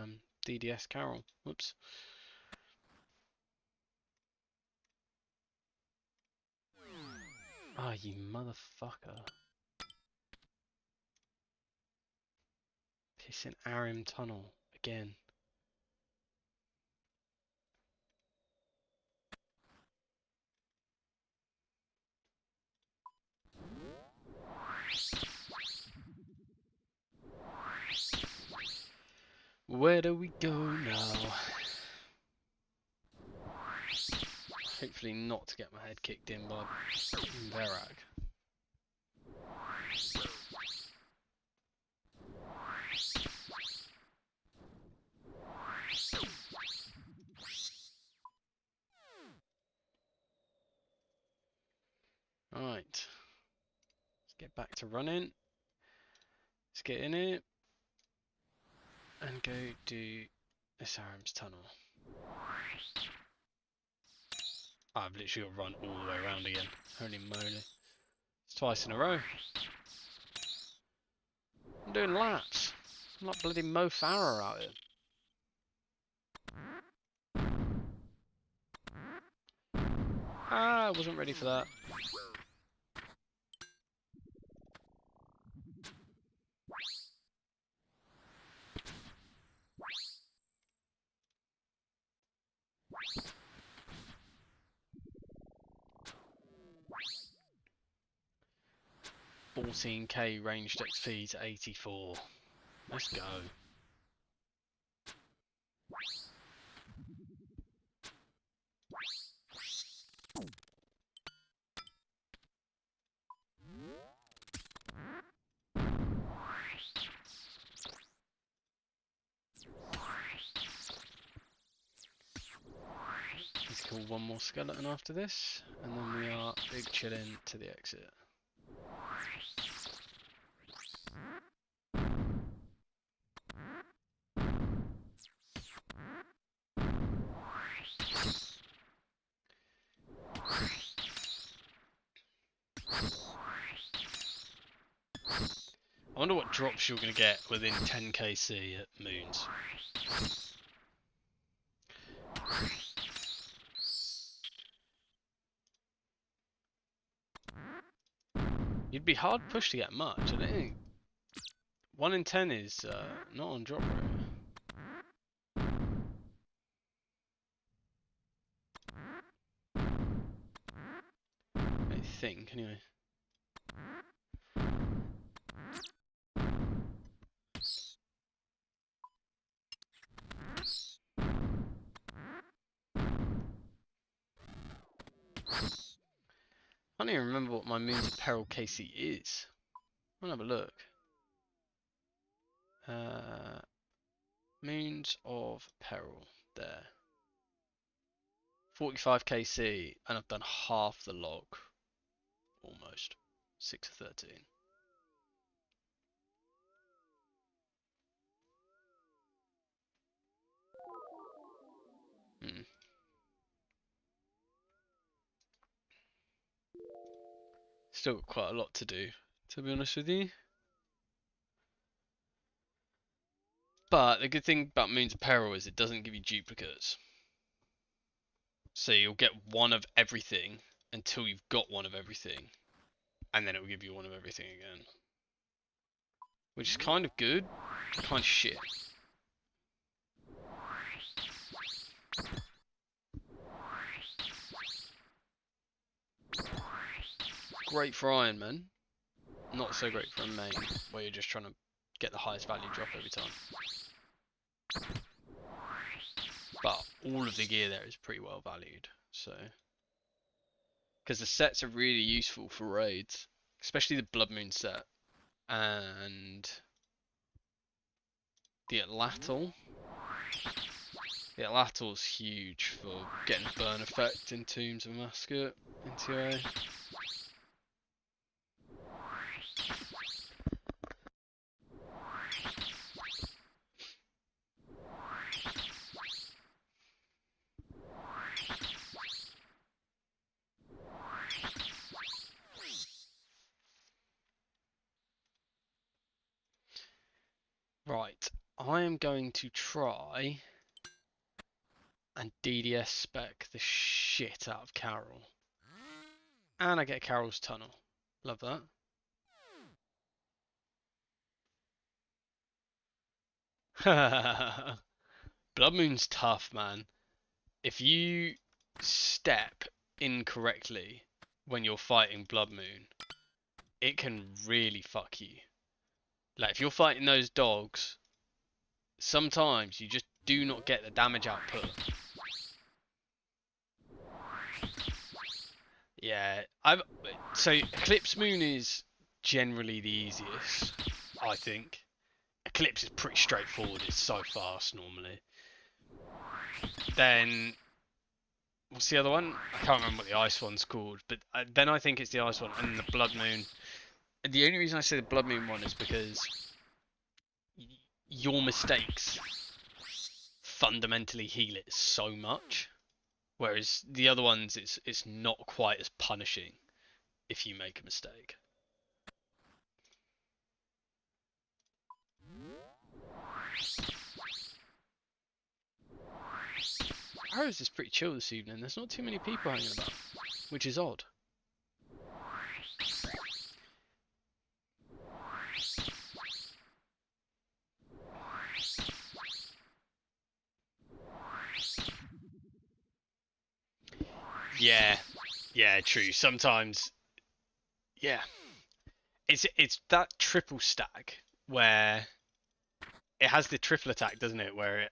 DDS Carol. Whoops. Ah, you motherfucker. Pissing Aram Tunnel again. Where do we go now? Hopefully not to get my head kicked in by Varrock. Alright. Let's get back to running. Let's get in it. And go do this Aram's Tunnel. I've literally got to run all the way around again. Holy moly. It's twice in a row. I'm doing laps. I'm like bloody Mo Farah out here. Ah, I wasn't ready for that. $14k ranged XP to 84. Let's go. Let's kill one more skeleton after this, and then we are big chilling to the exit. I wonder what drops you're going to get within 10kc at Moons. You'd be hard pushed to get much. I don't think 1 in 10 is not on drop rate. I think, anyway. I don't even remember what my Moons of Peril KC is. I'll have a look. Moons of Peril, there. 45 KC, and I've done half the log. Almost. 6 of 13. Still got quite a lot to do, to be honest with you. But the good thing about Moons of Peril is it doesn't give you duplicates. So you'll get one of everything until you've got one of everything. And then it will give you one of everything again. Which is kind of good, kind of shit. Great for Iron Man. Not so great for a main, where you're just trying to get the highest value drop every time. But all of the gear there is pretty well valued, so... Because the sets are really useful for raids, especially the Blood Moon set. And... the Atlatl. The Atlatl's huge for getting burn effect in Tombs of Mascot into a... I am going to try and DDS spec the shit out of Carol. And I get Carol's tunnel. Love that. Blood Moon's tough, man. If you step incorrectly when you're fighting Blood Moon, it can really fuck you. Like, if you're fighting those dogs, sometimes you just do not get the damage output. Yeah, so Eclipse Moon is generally the easiest, I think. Eclipse is pretty straightforward, it's so fast normally. Then, what's the other one? I can't remember what the ice one's called, but then I think it's the ice one, and the Blood Moon. And the only reason I say the Blood Moon one is because your mistakes fundamentally heal it so much, whereas the other ones, it's not quite as punishing if you make a mistake. Barrows is pretty chill this evening. There's not too many people hanging about, which is odd. Yeah, true. Sometimes, yeah, it's that triple stack where it has the triple attack, doesn't it? Where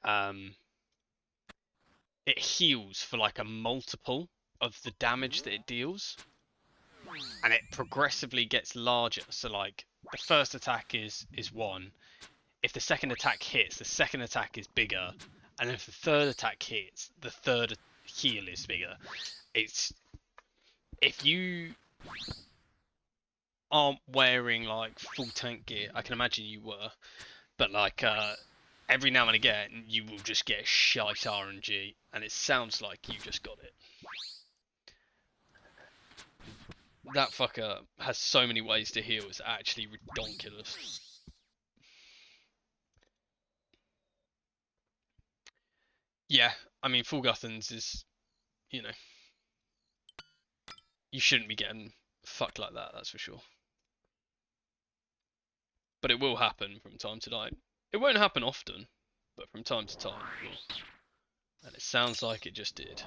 it heals for like a multiple of the damage that it deals, and it progressively gets larger. So like the first attack is 1. If the second attack hits, the second attack is bigger, and if the third attack hits, the third heal is bigger. It's if you aren't wearing like full tank gear, I can imagine you were, but like every now and again you will just get shite RNG, and it sounds like you just got it. That fucker has so many ways to heal, it's actually ridiculous. Yeah, I mean, Full Guthans is, you know, you shouldn't be getting fucked like that, that's for sure. But it will happen from time to time. It won't happen often, but from time to time it will. And it sounds like it just did.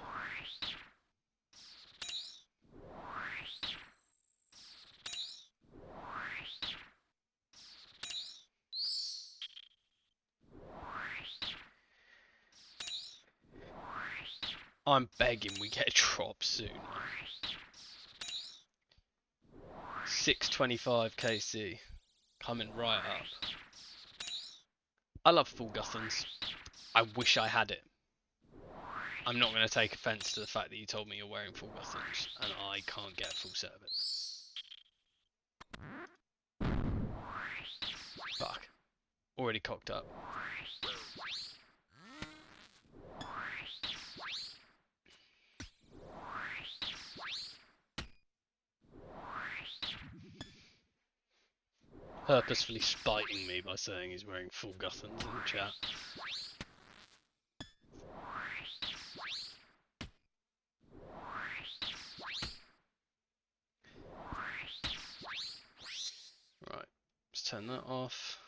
I'm begging we get a drop soon. 625 KC. Coming right up. I love Full Guthans. I wish I had it. I'm not going to take offence to the fact that you told me you're wearing Full Guthans, and I can't get a full set of it. Fuck. Already cocked up. Purposefully spiting me by saying he's wearing Full Guthans in the chat. Right, let's turn that off.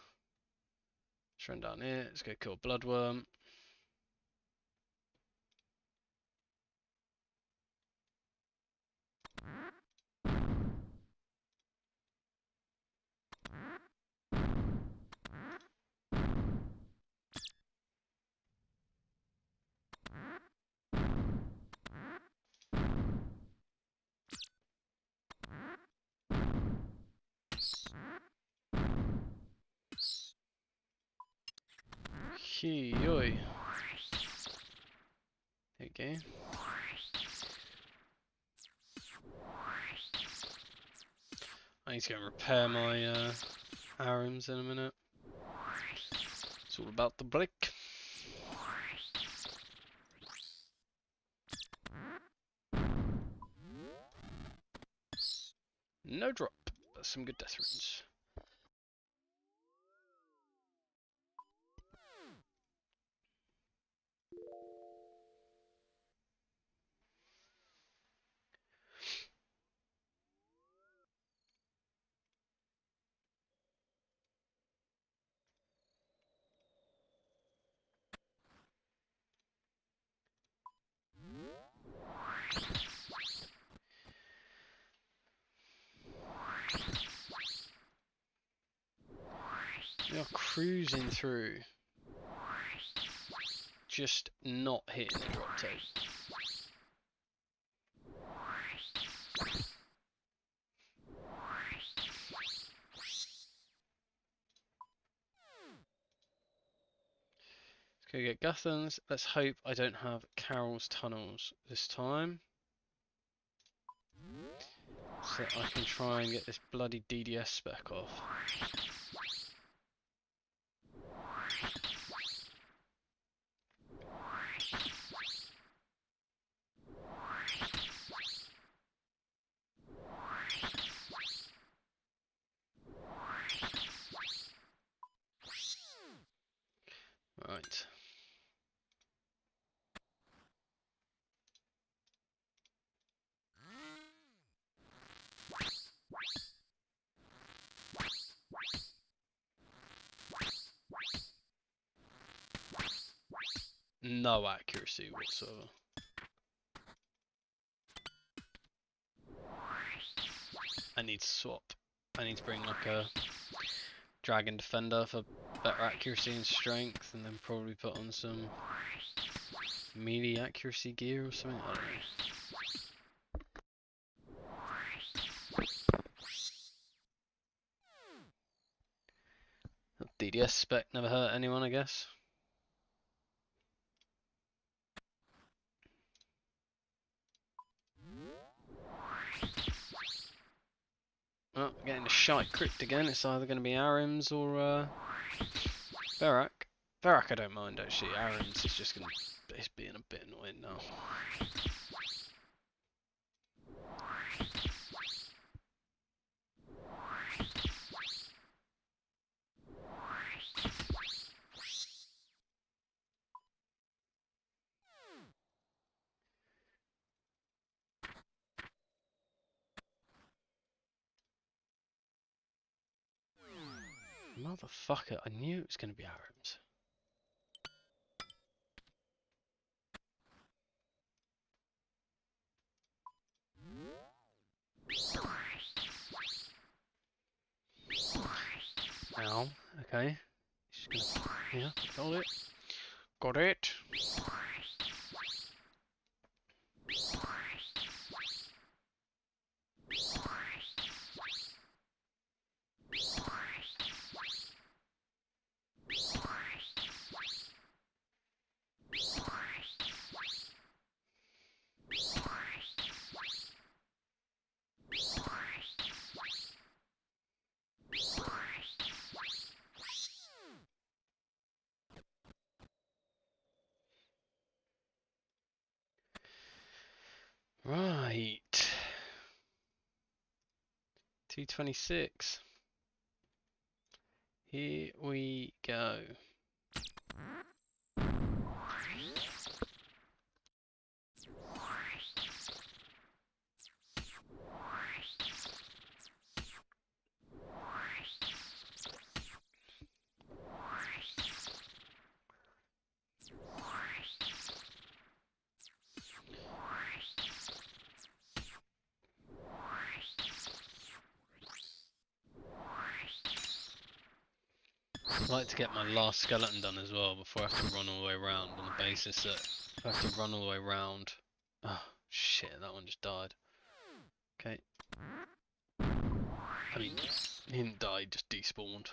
Let's run down here, let's go kill Bloodworm. Oi. Okay. I need to go and repair my arms in a minute. It's all about the brick. No drop. That's some good death runes. cruising through. Just not hitting the drop tape. Let's go get Guthans. Let's hope I don't have Carroll's tunnels this time. So that I can try and get this bloody DDS spec off. Right. No accuracy whatsoever. I need to swap. I need to bring like a Dragon Defender for better accuracy and strength, and then probably put on some melee accuracy gear or something. I don't know. DDS spec never hurt anyone, I guess. Oh, getting a shite crypt again. It's either going to be Arims or Varrock. Varrock I don't mind actually. Arims is just going to... it's being a bit annoying now. Motherfucker, I knew it was going to be Arims. Ow, okay. Just gonna, yeah, got it. Got it. Right. 226. Here we go. I'd like to get my last skeleton done as well before I have to run all the way around, on the basis that if I have to run all the way around... Oh shit, that one just died. Okay. I mean, he didn't die, he just despawned.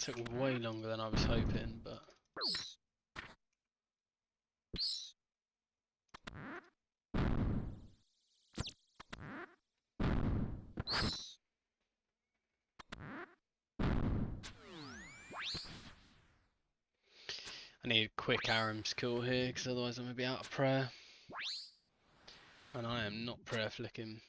Took way longer than I was hoping, but... I need a quick Aram's kill here, because otherwise I'm going to be out of prayer. And I am not prayer flicking.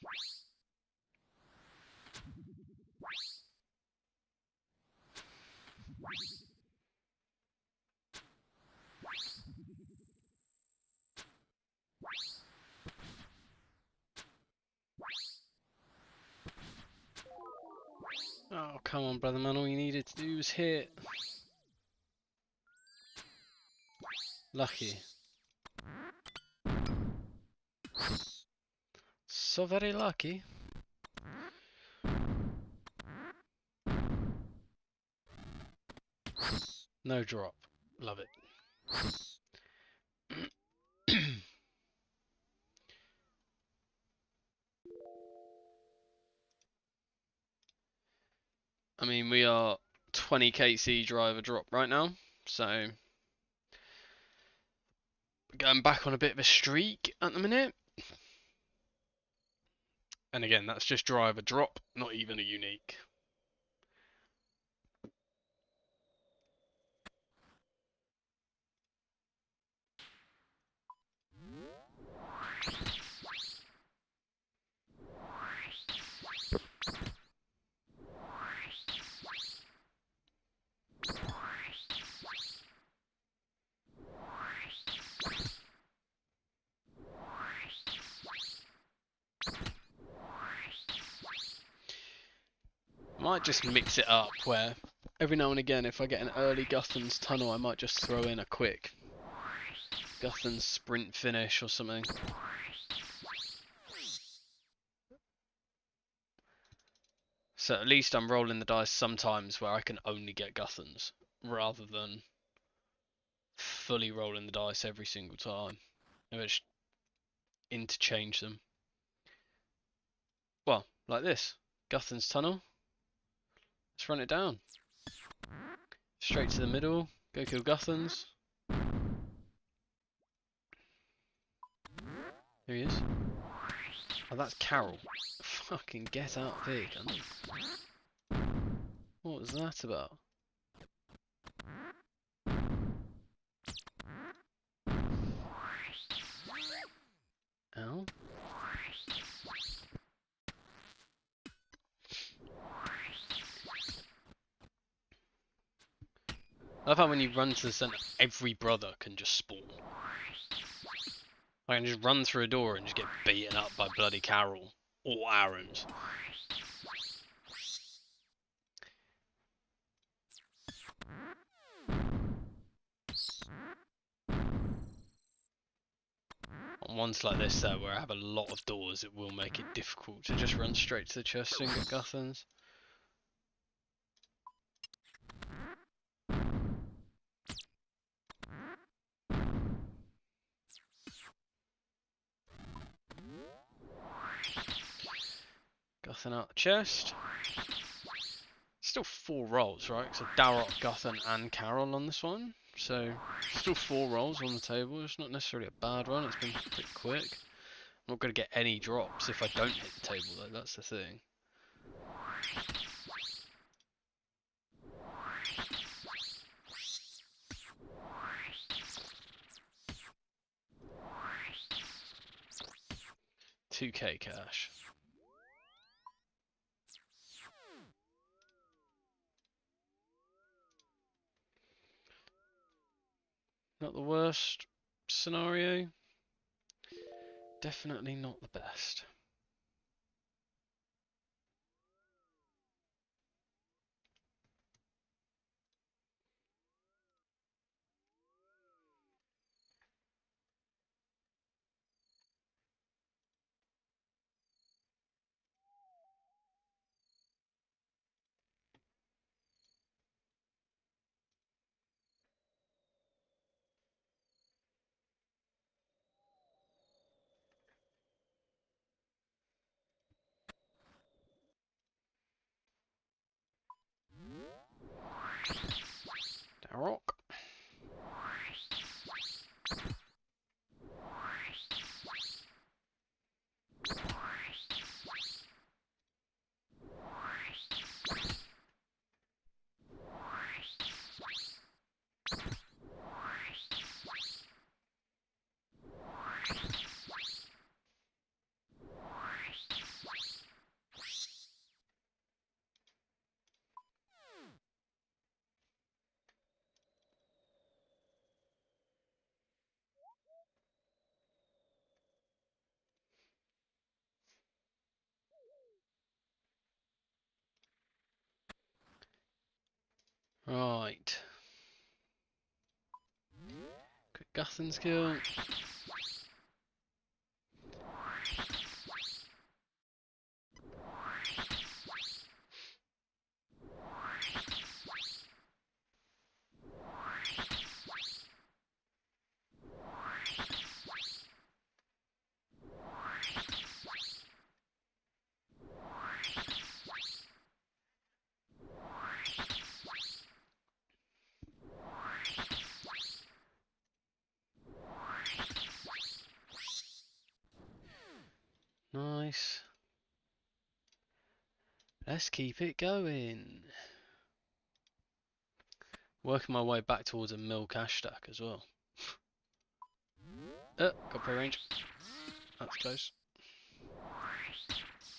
Oh, come on, brother man, all you needed to do was hit. Lucky. So very lucky. No drop. Love it. I mean, we are 20 KC driver drop right now, so going back on a bit of a streak at the minute. And again, that's just driver drop, not even a unique. Might just mix it up where every now and again, if I get an early Guthan's tunnel, I might just throw in a quick Guthan's sprint finish or something. So at least I'm rolling the dice sometimes where I can only get Guthan's, rather than fully rolling the dice every single time. Maybe just interchange them. Well, like this. Guthan's tunnel. Let's run it down. Straight to the middle. Go kill Guthan's. Here he is. Oh, that's Carol. Fucking get out of here, cunt. What was that about? Ow. I love how when you run to the centre, every brother can just spawn. I can just run through a door and just get beaten up by bloody Carol. Or Aaron's. On ones like this though, where I have a lot of doors, it will make it difficult to just run straight to the chest and get Guthan's. Guthan out the chest. Still 4 rolls, right? So Darrot, Guthan and Carol on this one. So still 4 rolls on the table. It's not necessarily a bad one. It's been pretty quick. I'm not going to get any drops if I don't hit the table though. That's the thing. $2k cash. Not the worst scenario. Definitely not the best. Gathing skill. Nice. Let's keep it going. Working my way back towards a mill cash stack as well. Got pro range. That's close.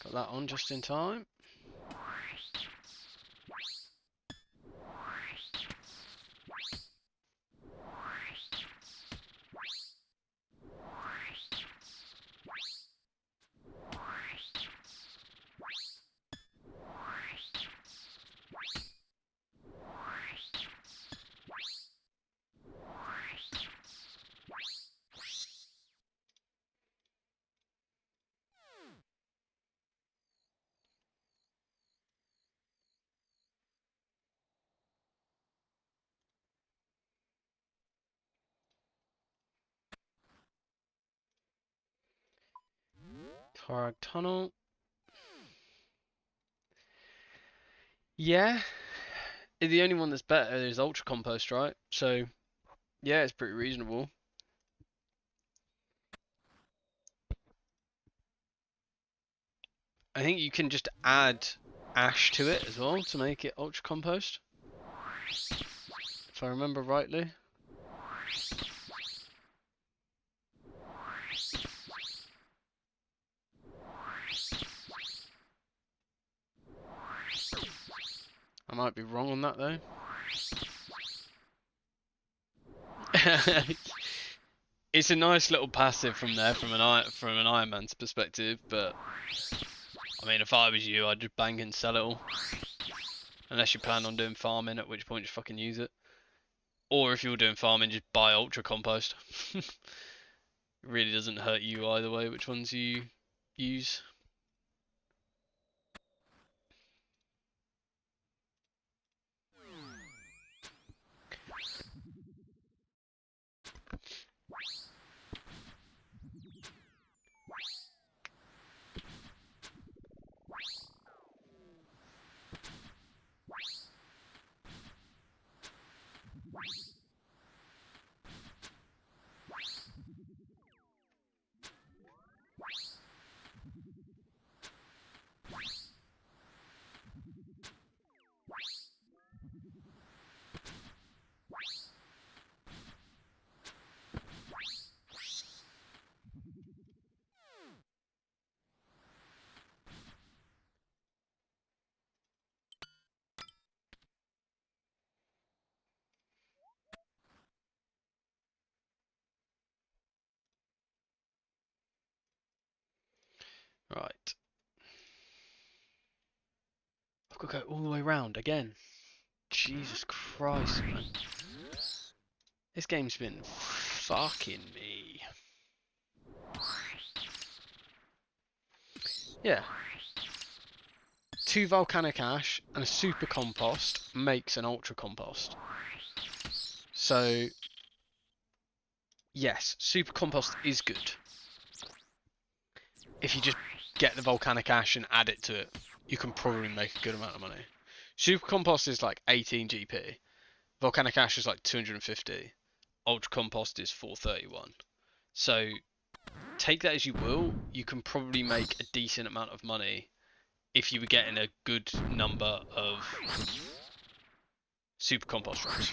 Got that on just in time. Tarag tunnel. Yeah. The only one that's better is Ultra Compost, right? So, yeah, it's pretty reasonable. I think you can just add ash to it as well to make it Ultra Compost. If I remember rightly. I might be wrong on that though. It's a nice little passive from there from an Iron Man's perspective, but I mean, if I was you, I'd just bang and sell it all. Unless you plan on doing farming, at which point just fucking use it. Or if you're doing farming, just buy Ultra Compost. It really doesn't hurt you either way which ones you use. Right. I've got to go all the way round again. Jesus Christ, man. This game's been fucking me. Yeah. 2 volcanic ash and a super compost makes an ultra compost. So, yes, super compost is good. If you just get the volcanic ash and add it to it, you can probably make a good amount of money. Super compost is like 18 GP. Volcanic ash is like 250. Ultra compost is 431. So, take that as you will, you can probably make a decent amount of money if you were getting a good number of super compost runs.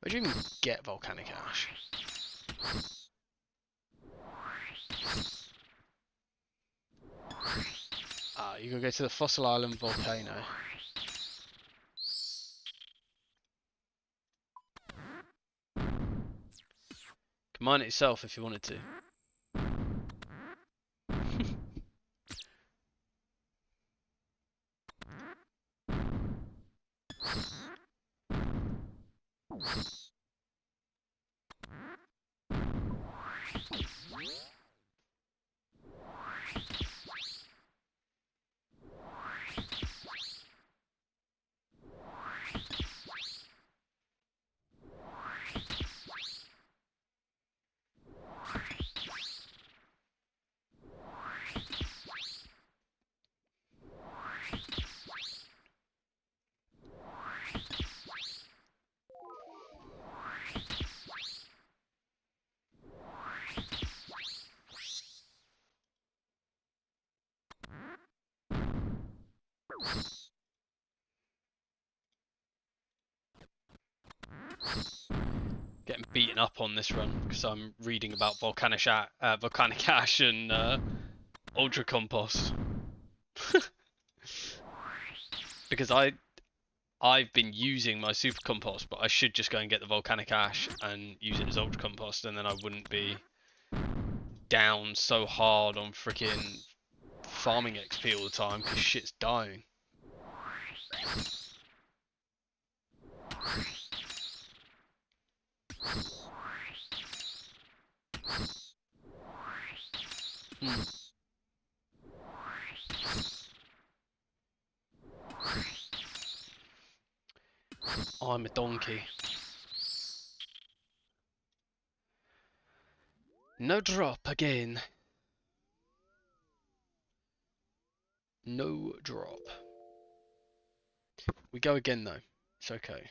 Where do you even get volcanic ash? Ah, you gotta go to the Fossil Island volcano. Can mine it yourself if you wanted to. Getting beaten up on this run because I'm reading about volcanic ash and ultra compost. Because I've been using my super compost, but I should just go and get the volcanic ash and use it as ultra compost, and then I wouldn't be down so hard on freaking farming XP all the time because shit's dying. I'm a donkey. No drop again. No drop. We go again though. It's okay.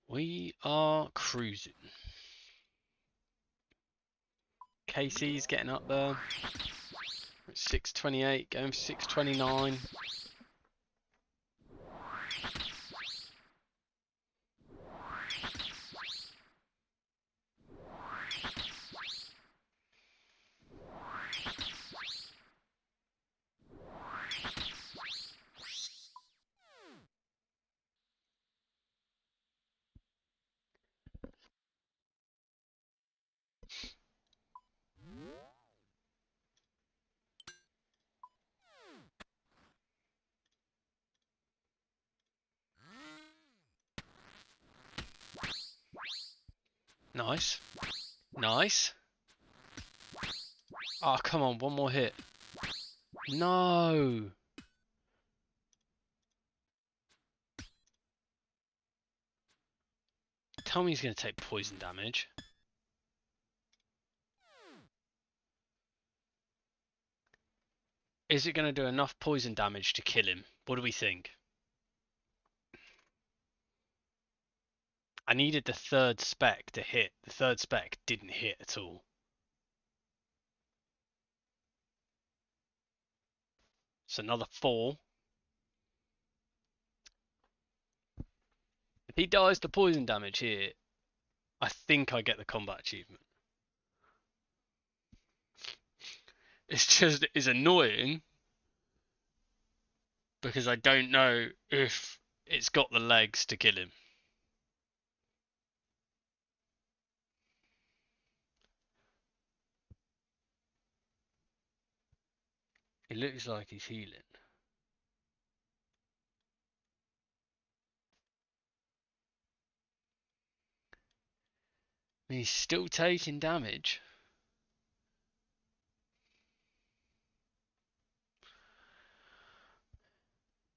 We are cruising. Casey's getting up there. 628, going for 629. Nice. Nice. Oh, come on, one more hit. No. Tell me he's going to take poison damage. Is it going to do enough poison damage to kill him? What do we think? I needed the third spec to hit. The third spec didn't hit at all. So another 4. If he dies to poison damage here, I think I get the combat achievement. It's annoying because I don't know if it's got the legs to kill him. It looks like he's healing. He's still taking damage.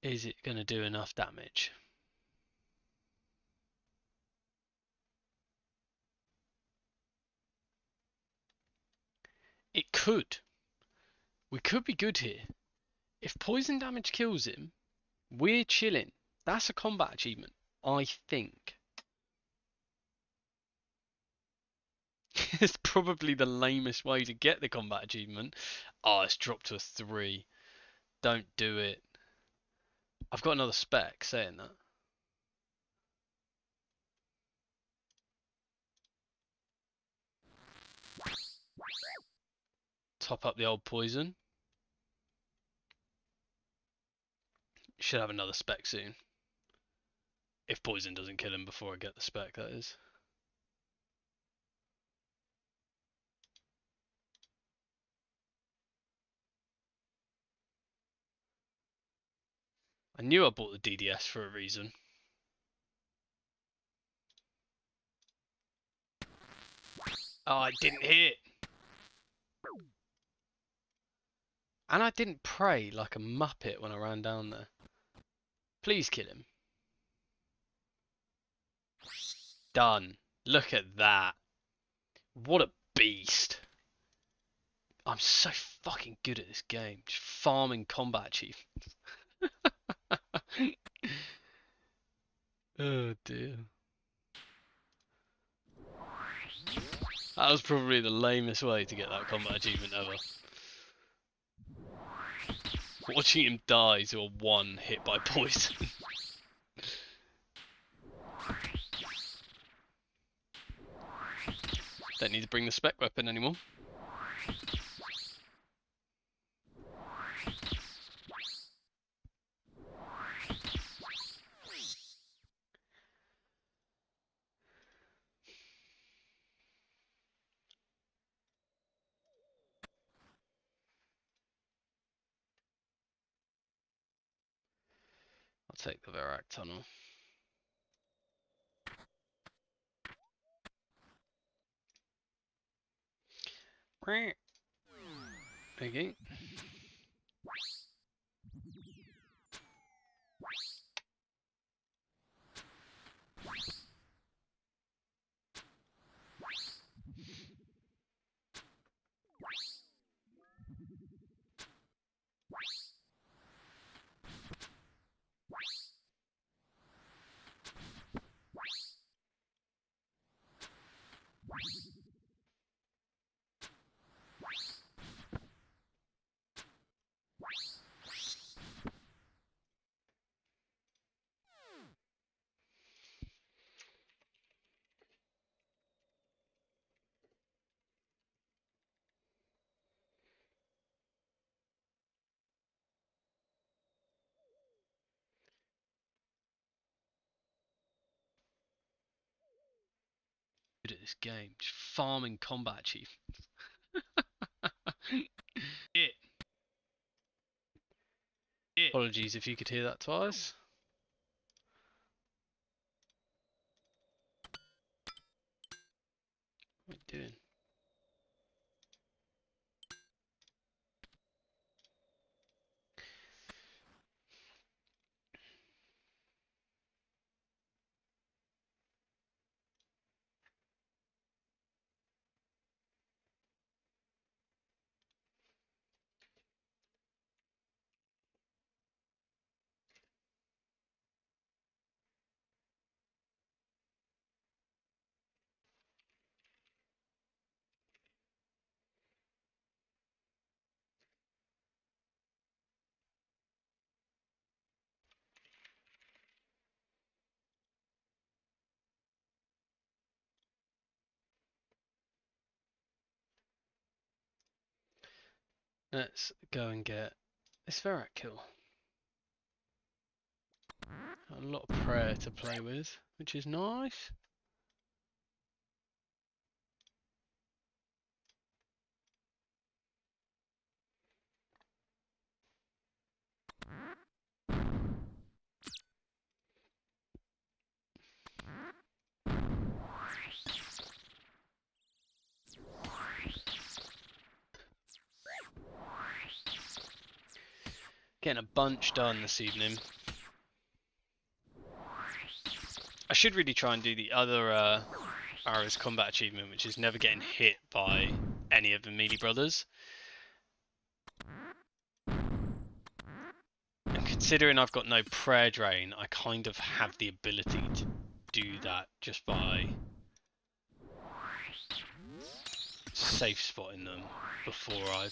Is it going to do enough damage? It could. We could be good here. If poison damage kills him, we're chilling. That's a combat achievement, I think. It's probably the lamest way to get the combat achievement. Oh, it's dropped to a 3. Don't do it. I've got another spec saying that. Top up the old poison. Should have another spec soon. If poison doesn't kill him before I get the spec, that is. I knew I bought the DDS for a reason. Oh, I didn't hit. And I didn't pray like a muppet when I ran down there. Please kill him. Done. Look at that. What a beast. I'm so fucking good at this game. Just farming combat achievements. Oh dear. That was probably the lamest way to get that combat achievement ever. Watching him die to a 1 hit by poison. Don't need to bring the spec weapon anymore. I'll take the Verak tunnel. Okay. Good at this game. Just farming combat achievements. It. Apologies if you could hear that twice. What are you doing? Let's go and get this Verak kill. A lot of prayer to play with, which is nice. Getting a bunch done this evening. I should really try and do the other Barrows combat achievement, which is never getting hit by any of the melee brothers. And considering I've got no prayer drain, I kind of have the ability to do that just by safe spotting them before I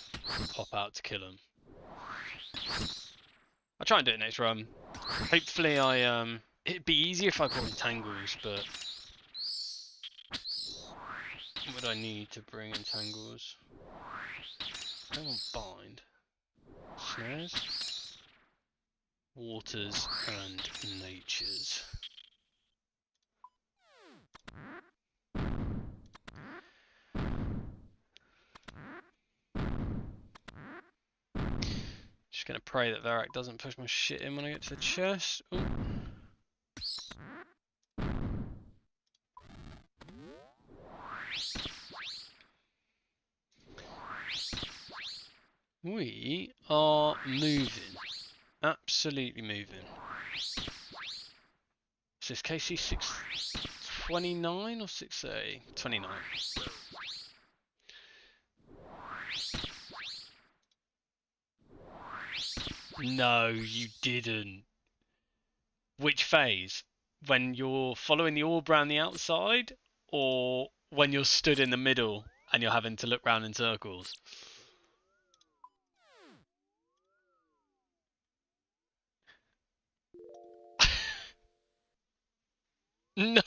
pop out to kill them. I'll try and do it next run. Hopefully it'd be easier if I got entangles, but what would I need to bring entangles? I don't want bind. Snares, waters, and natures. Just gonna pray that Varrock doesn't push my shit in when I get to the chest. Ooh. We are moving. Absolutely moving. So is KC 629 or 630? 29. No, you didn't. Which phase? When you're following the orb around the outside, or when you're stood in the middle and you're having to look round in circles? No.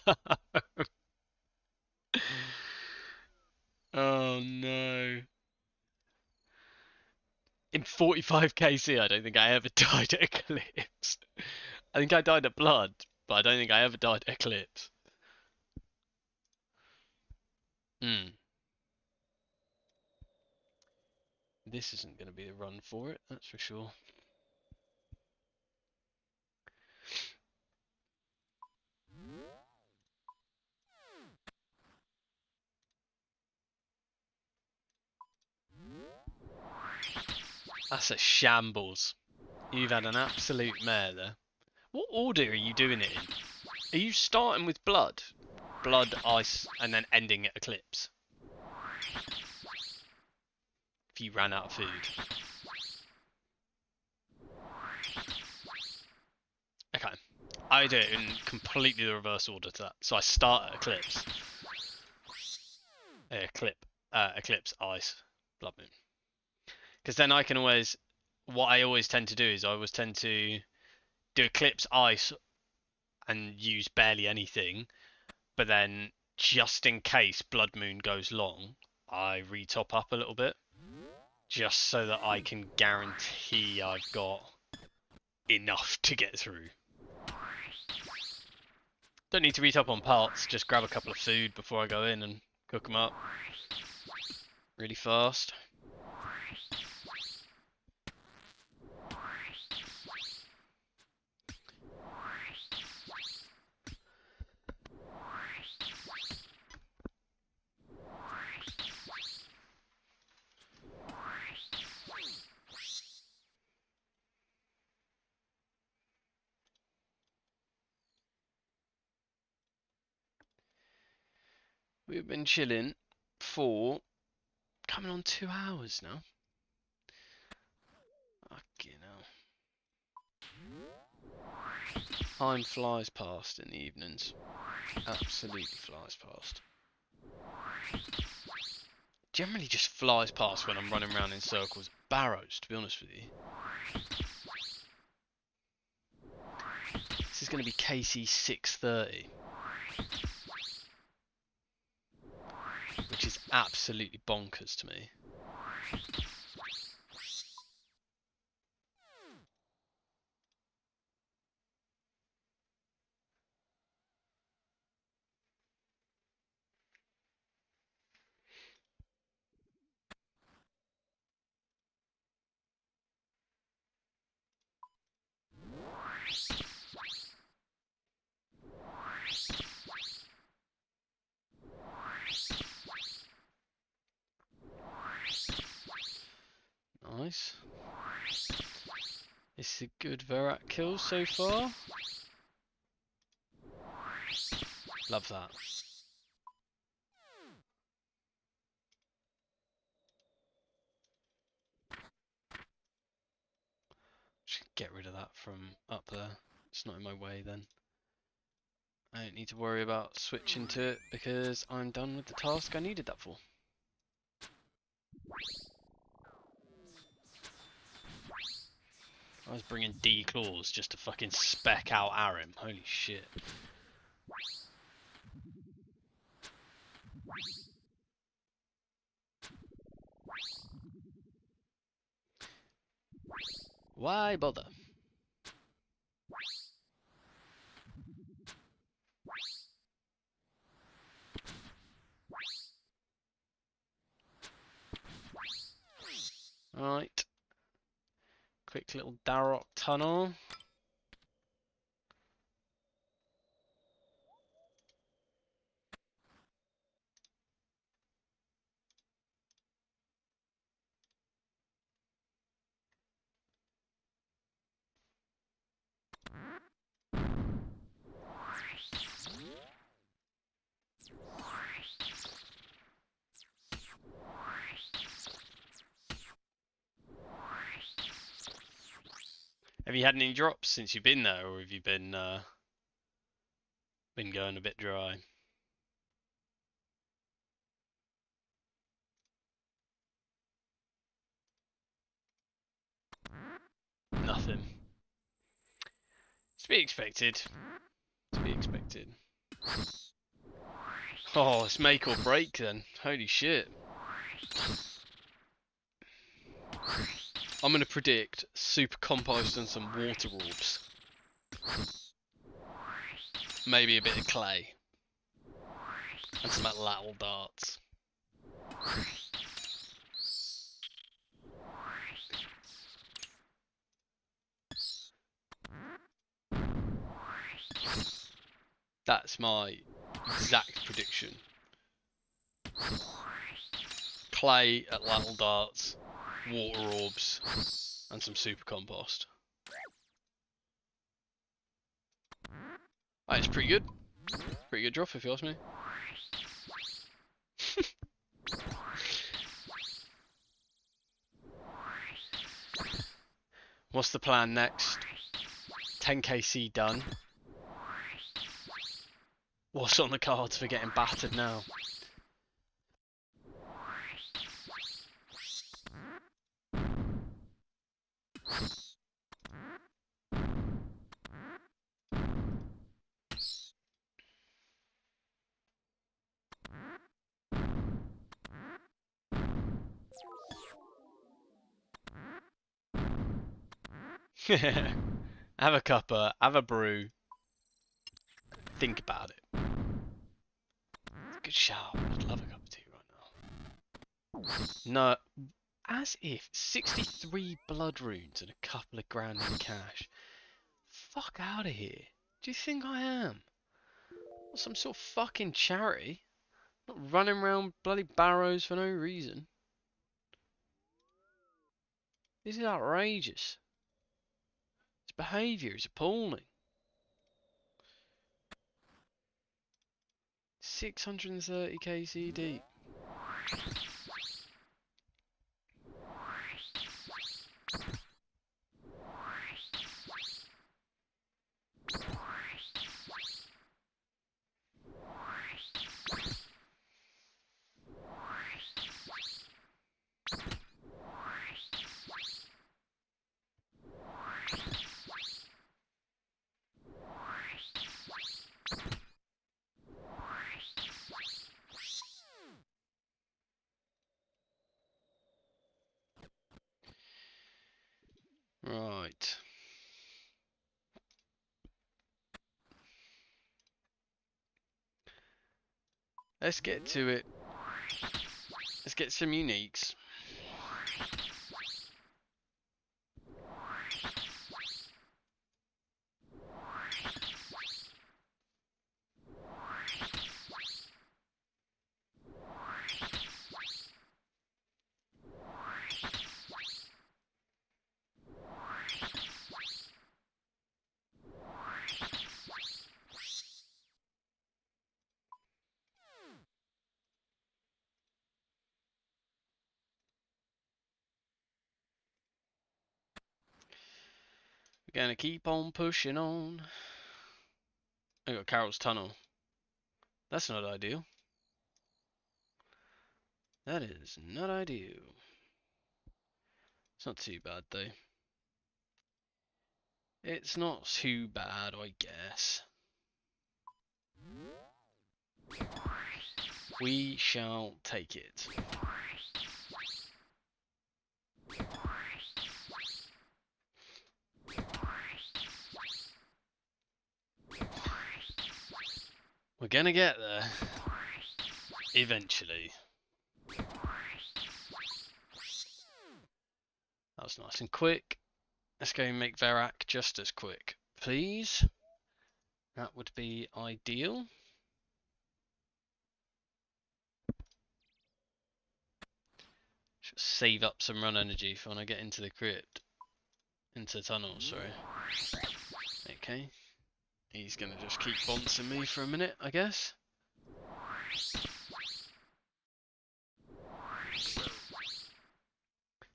Oh no. In 45 KC, I don't think I ever died at Eclipse. I think I died at Blood, but I don't think I ever died at Eclipse. Hmm. This isn't going to be a run for it, that's for sure. That's a shambles. You've had an absolute mare there. What order are you doing it in? Are you starting with Blood? Blood, Ice, and then ending at Eclipse? If you ran out of food. Okay. I do it in completely the reverse order to that. So I start at Eclipse. Eclipse, Ice, Blood Moon. Because then I can always... What I always tend to do is I always tend to do Eclipse, Ice, and use barely anything. But then, just in case Blood Moon goes long, I re-top up a little bit. Just so that I can guarantee I've got enough to get through. Don't need to re-top on parts, just grab a couple of food before I go in and cook them up. Really fast. We've been chilling for coming on 2 hours now. Fucking hell. Time flies past in the evenings. Absolutely flies past. Generally just flies past when I'm running around in circles at Barrows, to be honest with you. This is going to be KC 630. Which is absolutely bonkers to me. Nice. This is a good Varrock kill so far. Love that. Just get rid of that from up there. It's not in my way then. I don't need to worry about switching to it because I'm done with the task I needed that for. I was bringing D claws just to fucking spec out Arim. Holy shit. Why bother? Right. Quick little Darrock tunnel. Have you had any drops since you've been there, or have you been going a bit dry? Nothing. To be expected. To be expected. Oh, it's make or break then. Holy shit. I'm going to predict super compost and some water orbs. Maybe a bit of clay. And some lateral darts. That's my exact prediction. Clay at lateral darts, water orbs, and some super compost. It's pretty good. Pretty good drop if you ask me. What's the plan next? 10kc done. What's on the cards for getting battered now? Have a cuppa, have a brew, think about it. Good shout. I'd love a cup of tea right now. No, as if 63 blood runes and a couple of grand in cash. Fuck out of here. Do you think I am? Some sort of fucking charity? Not running around bloody Barrows for no reason. This is outrageous. His behaviour is appalling. 630k CD. Right. Let's get to it. Let's get some uniques. We're gonna keep on pushing on. I got Carol's Tunnel. That's not ideal. That is not ideal. It's not too bad though. It's not too bad, I guess. We shall take it. We're gonna get there. Eventually. That was nice and quick. Let's go and make Verak just as quick, please. That would be ideal. Should save up some run energy for when I get into the crypt. Into the tunnel, sorry. Okay. He's gonna just keep bouncing me for a minute, I guess.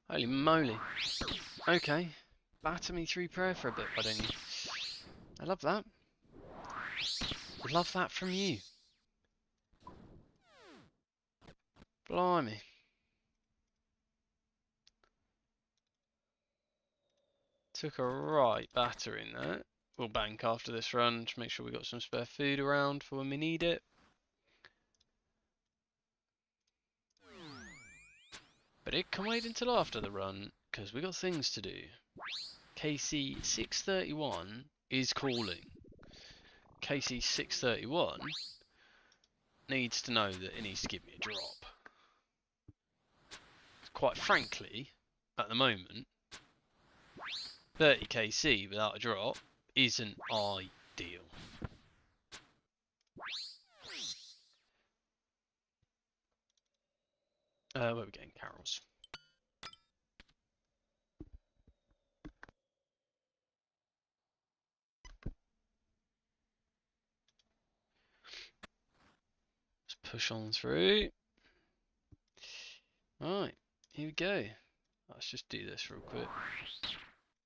Holy moly. Okay. Batter me through prayer for a bit, why don't you? I love that. I love that from you. Blimey. Took a right battering there. We'll bank after this run to make sure we got some spare food around for when we need it. But it can wait until after the run, because we got things to do. KC 631 is calling. KC 631 needs to know that it needs to give me a drop. Quite frankly, at the moment, 30 KC without a drop isn't ideal. Where are we getting Carol's? Let's push on through. Alright, here we go. Let's just do this real quick.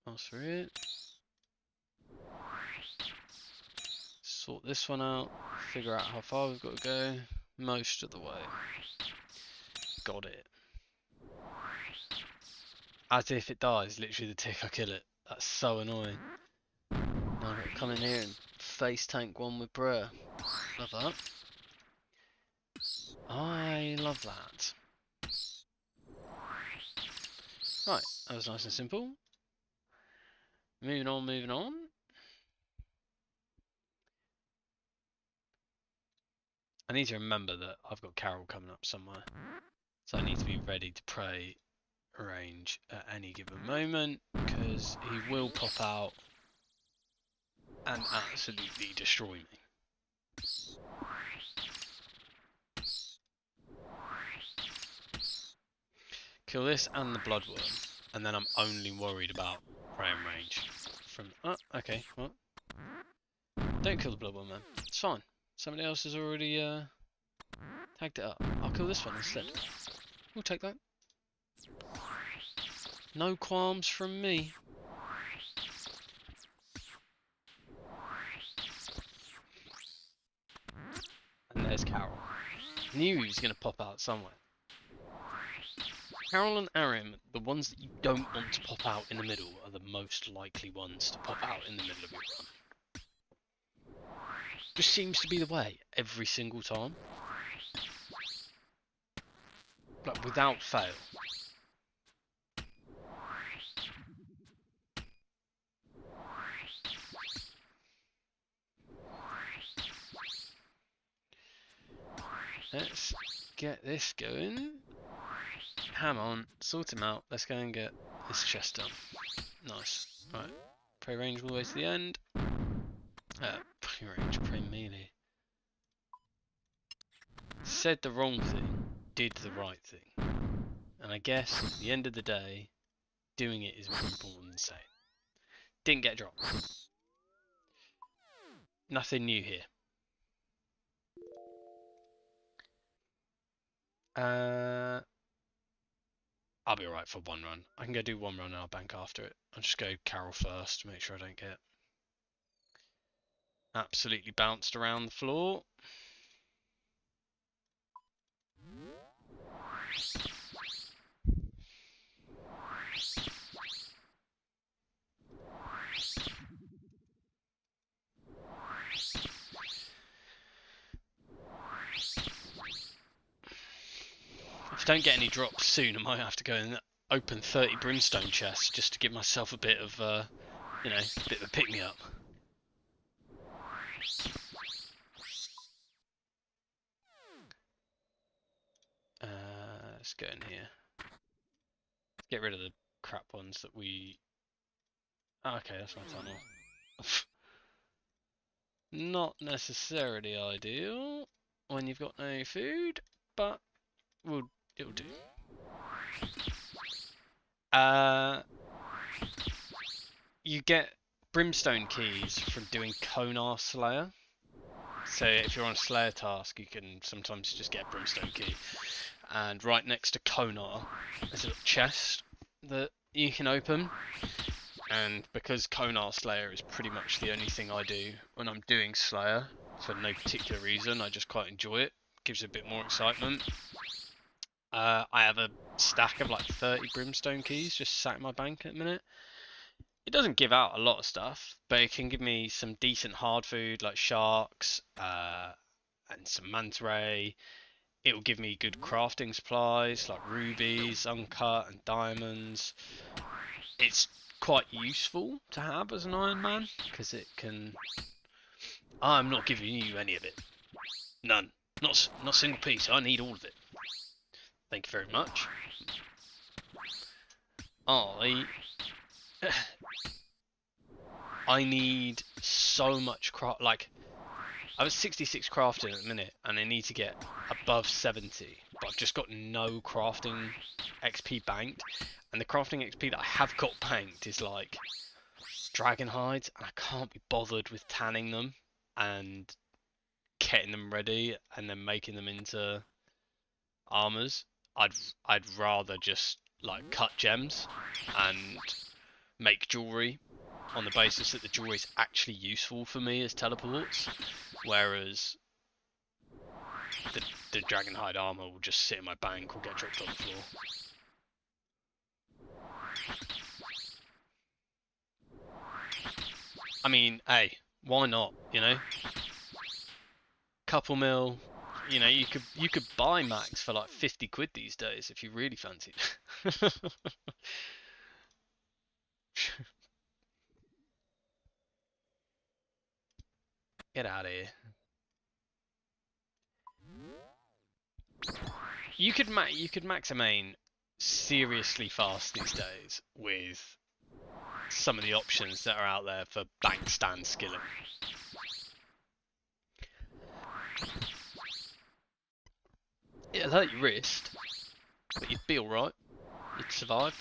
Pass through it. Sort this one out. Figure out how far we've got to go. Most of the way. Got it. As if it dies, literally the tick I kill it. That's so annoying. Now I've got to come in here and face tank one with prayer. Love that. I love that. Right, that was nice and simple. Moving on, moving on. I need to remember that I've got Carol coming up somewhere. So I need to be ready to pray range at any given moment, because he will pop out and absolutely destroy me. Kill this and the bloodworm, and then I'm only worried about praying range. From okay, what? Don't kill the bloodworm, man. It's fine. Somebody else has already tagged it up. I'll kill this one instead. We'll take that. No qualms from me. And there's Carol. Knew he was going to pop out somewhere. Carol and Arim, the ones that you don't want to pop out in the middle, are the most likely ones to pop out in the middle of your run. Just seems to be the way every single time. Like, without fail. Let's get this going. Ham on, sort him out. Let's go and get this chest done. Nice. Right. Pray range all the way to the end. Pray range, pray melee. Said the wrong thing, did the right thing. And I guess at the end of the day, doing it is more important than saying. Didn't get dropped. Nothing new here. I'll be alright for one run. I can go do one run and I'll bank after it. I'll just go Carol first to make sure I don't get absolutely bounced around the floor. If I don't get any drops soon, I might have to go and open 30 brimstone chests just to give myself a bit of, you know, a bit of a pick-me-up. Let's go in here. Let's get rid of the crap ones that we... Oh, okay, that's my tunnel. Not necessarily ideal when you've got no food, but it'll do. You get brimstone keys from doing Konar Slayer. So if you're on a Slayer task, you can sometimes just get a brimstone key. And right next to Konar, there's a little chest that you can open. And because Konar Slayer is pretty much the only thing I do when I'm doing Slayer, for no particular reason, I just quite enjoy it. Gives it a bit more excitement. I have a stack of like 30 brimstone keys just sat in my bank at the minute. It doesn't give out a lot of stuff, but it can give me some decent hard food like sharks and some manta ray. It will give me good crafting supplies like rubies, uncut, and diamonds. It's quite useful to have as an Iron Man because it can. I'm not giving you any of it. None. Not a single piece. I need all of it. Thank you very much. I need so much craft. Like, I was 66 crafting at the minute, and I need to get above 70. But I've just got no crafting XP banked, and the crafting XP that I have got banked is like dragon hides, and I can't be bothered with tanning them and getting them ready and then making them into armors. I'd rather just like cut gems and make jewelry on the basis that the jewelry is actually useful for me as teleports, whereas the dragonhide armor will just sit in my bank or get dropped on the floor. I mean, hey, why not? You know, couple mil. You know, you could buy max for like 50 quid these days if you really fancied. Get out of here. You could max a main seriously fast these days with some of the options that are out there for bank stand skilling. It'll hurt your wrist, but you'd be alright. You'd survive.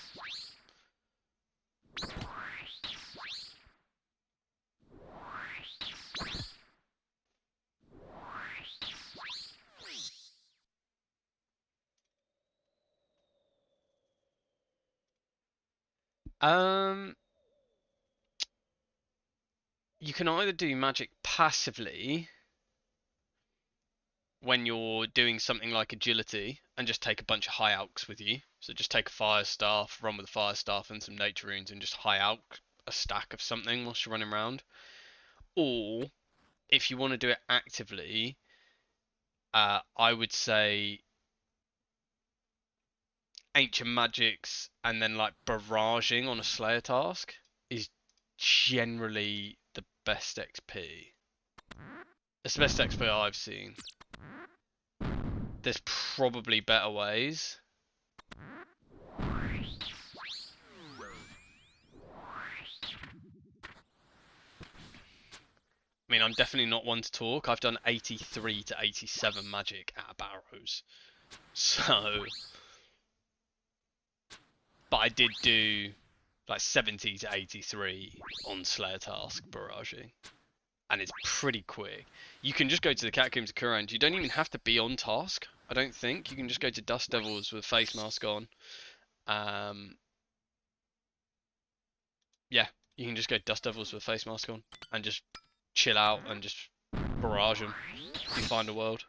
You can either do magic passively when you're doing something like agility and just take a bunch of high alchs with you. So just take a fire staff, run with a fire staff and some nature runes and just high alch a stack of something whilst you're running around. Or if you want to do it actively, I would say ancient magics and then like barraging on a slayer task is generally the best XP. It's the best XP I've seen. There's probably better ways. I mean, I'm definitely not one to talk. I've done 83 to 87 magic at Barrows. So... But I did do like 70 to 83 on Slayer task barraging. And it's pretty quick. You can just go to the Catacombs of Kurand. You don't even have to be on task, I don't think. You can just go to Dust Devils with a face mask on. Yeah, you can just go Dust Devils with a face mask on and just chill out and just barrage them if you find a world.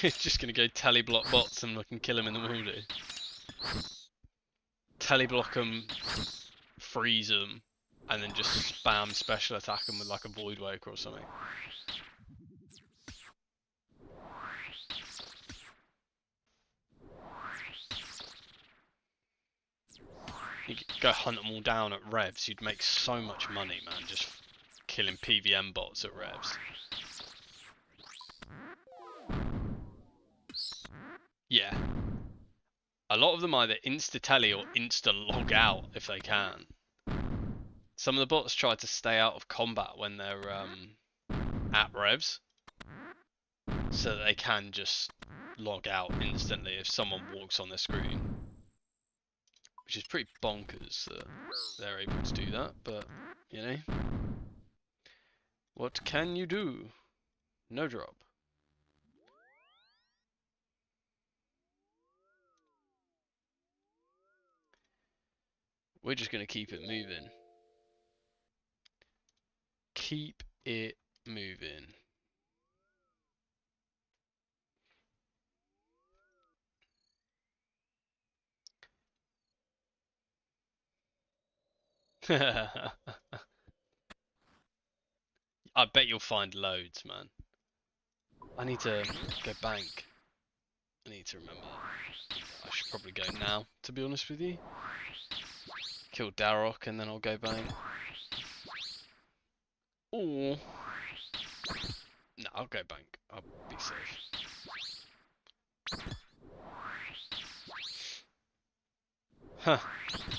It's just gonna go teleblock bots and look and kill him in the wildy. Teleblock them, freeze them, and then just spam special attack them with like a Void Waker or something. You could go hunt them all down at revs, you'd make so much money, man, just killing PVM bots at revs. Yeah. A lot of them either insta-tele or insta-log out if they can. Some of the bots try to stay out of combat when they're at revs, so that they can just log out instantly if someone walks on their screen. Which is pretty bonkers that they're able to do that, but, you know. What can you do? No drop. We're just going to keep it moving. Keep it moving. I bet you'll find loads, man. I need to go bank. I need to remember that. I should probably go now, to be honest with you. Kill Darrock and then I'll go bank. Or... no, I'll go bank. I'll be safe. Huh,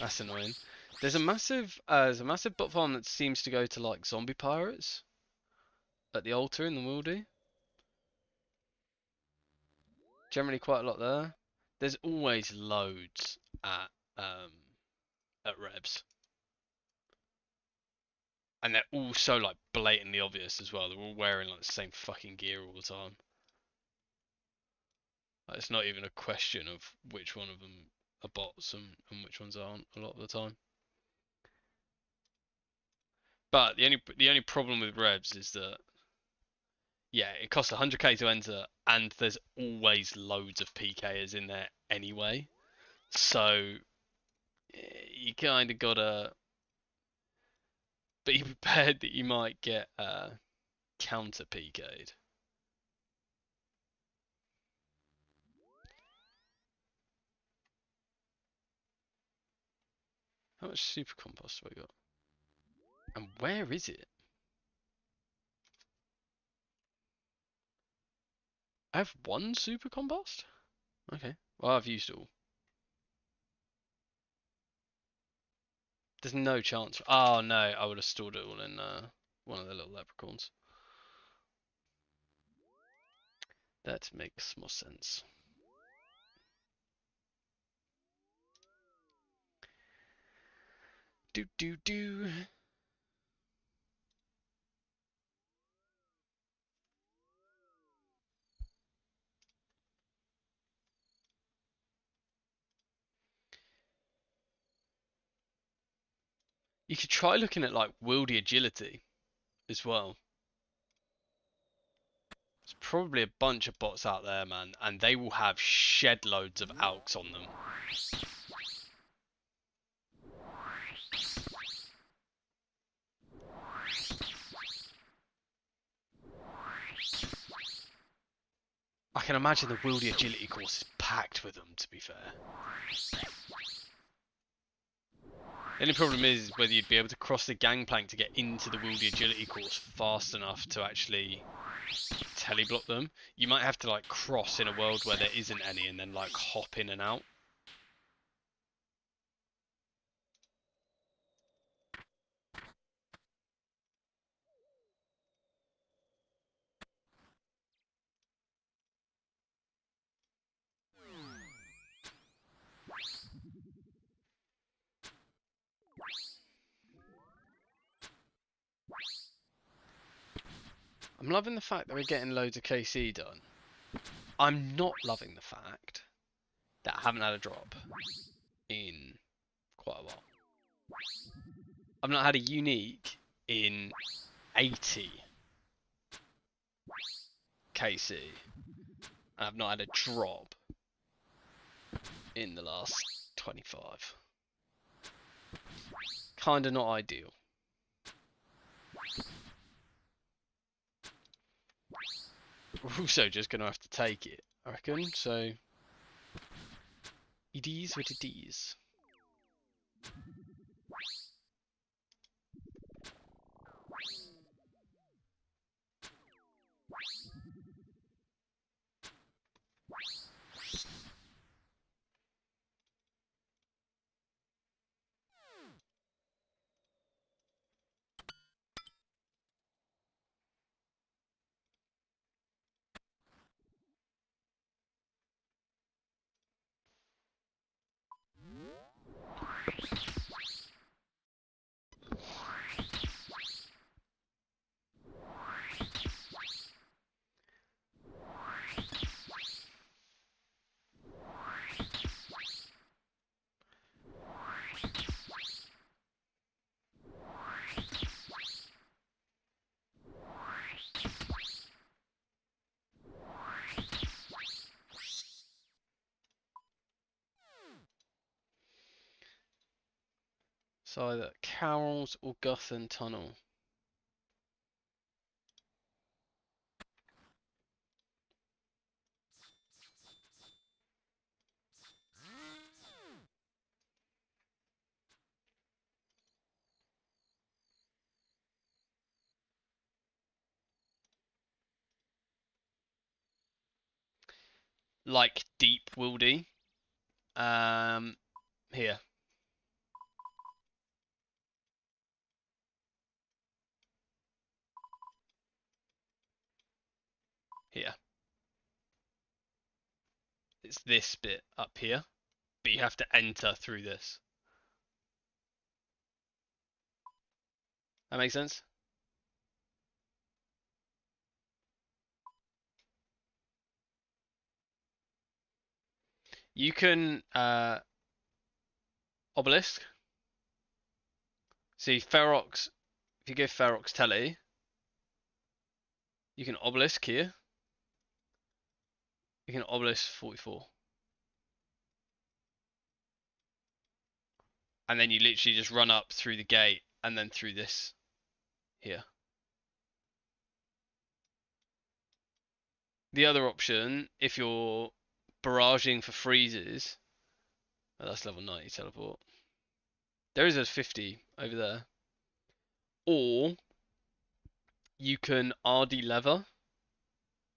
that's annoying. There's a massive bot farm that seems to go to like zombie pirates at the altar in the wildy. Generally quite a lot there. There's always loads at revs. And they're all so like blatantly obvious as well. They're all wearing like the same fucking gear all the time. Like, it's not even a question of which one of them are bots and which ones aren't a lot of the time. But the only problem with revs is that, yeah, it costs 100k to enter, and there's always loads of PKers in there anyway. So you kind of gotta be prepared that you might get counter PK'd. How much super compost have I got? And where is it? I have one super compost? Okay. Well, I've used all. There's no chance. Oh no, I would have stored it all in one of the little leprechauns. That makes more sense. Do. You could try looking at like wieldy agility as well. There's probably a bunch of bots out there, man, and they will have shed loads of alks on them. I can imagine the wieldy agility course is packed with them, to be fair. The only problem is whether you'd be able to cross the gangplank to get into the wieldy agility course fast enough to actually teleblock them. You might have to like cross in a world where there isn't any and then like hop in and out. I'm loving the fact that we're getting loads of KC done. I'm not loving the fact that haven't had a drop in quite a while. I've not had a unique in 80 KC. And I've not had a drop in the last 25. Kinda not ideal. We're also just gonna have to take it, I reckon, so it is what it is. So either Carroll's or Guthan Tunnel. Like deep wildy. Here. Here. It's this bit up here, but you have to enter through this. That makes sense? You can obelisk. See Ferox. If you go Ferox Telly, you can obelisk here. You can obelisk 44. And then you literally just run up through the gate and then through this here. The other option, if you're barraging for freezes, oh, that's level 90 teleport. There is a 50 over there. Or you can RD lever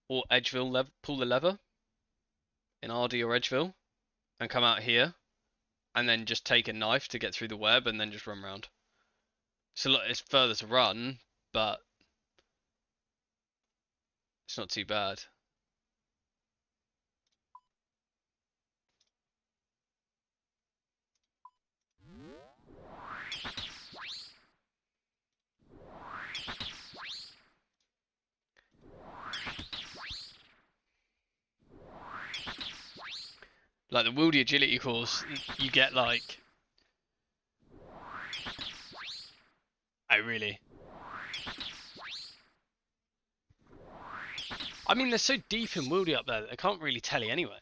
or Edgeville lever, pull the lever in RD or Edgeville and come out here and then just take a knife to get through the web and then just run around. So look, it's further to run, but it's not too bad. Like the Wildy Agility course, you get like... Oh, really? I mean, they're so deep in Wildy up there that they can't really tell you anyway.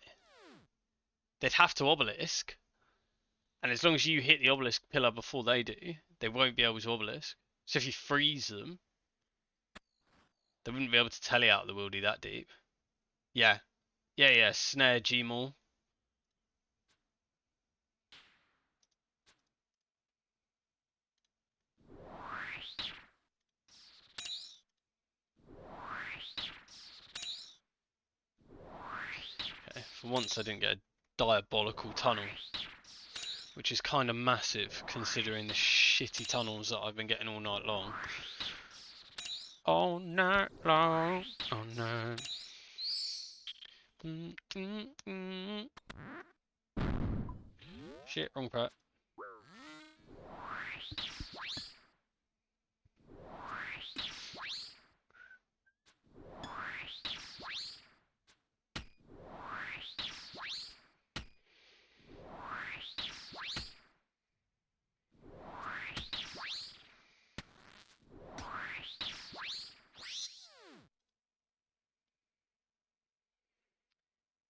They'd have to obelisk. And as long as you hit the obelisk pillar before they do, they won't be able to obelisk. So if you freeze them, they wouldn't be able to tele out the Wildy that deep. Yeah. Yeah, snare Gmaul. Okay, for once I didn't get a diabolical tunnel. Which is kind of massive considering the shitty tunnels that I've been getting all night long. All night long. Oh no. Shit, wrong part.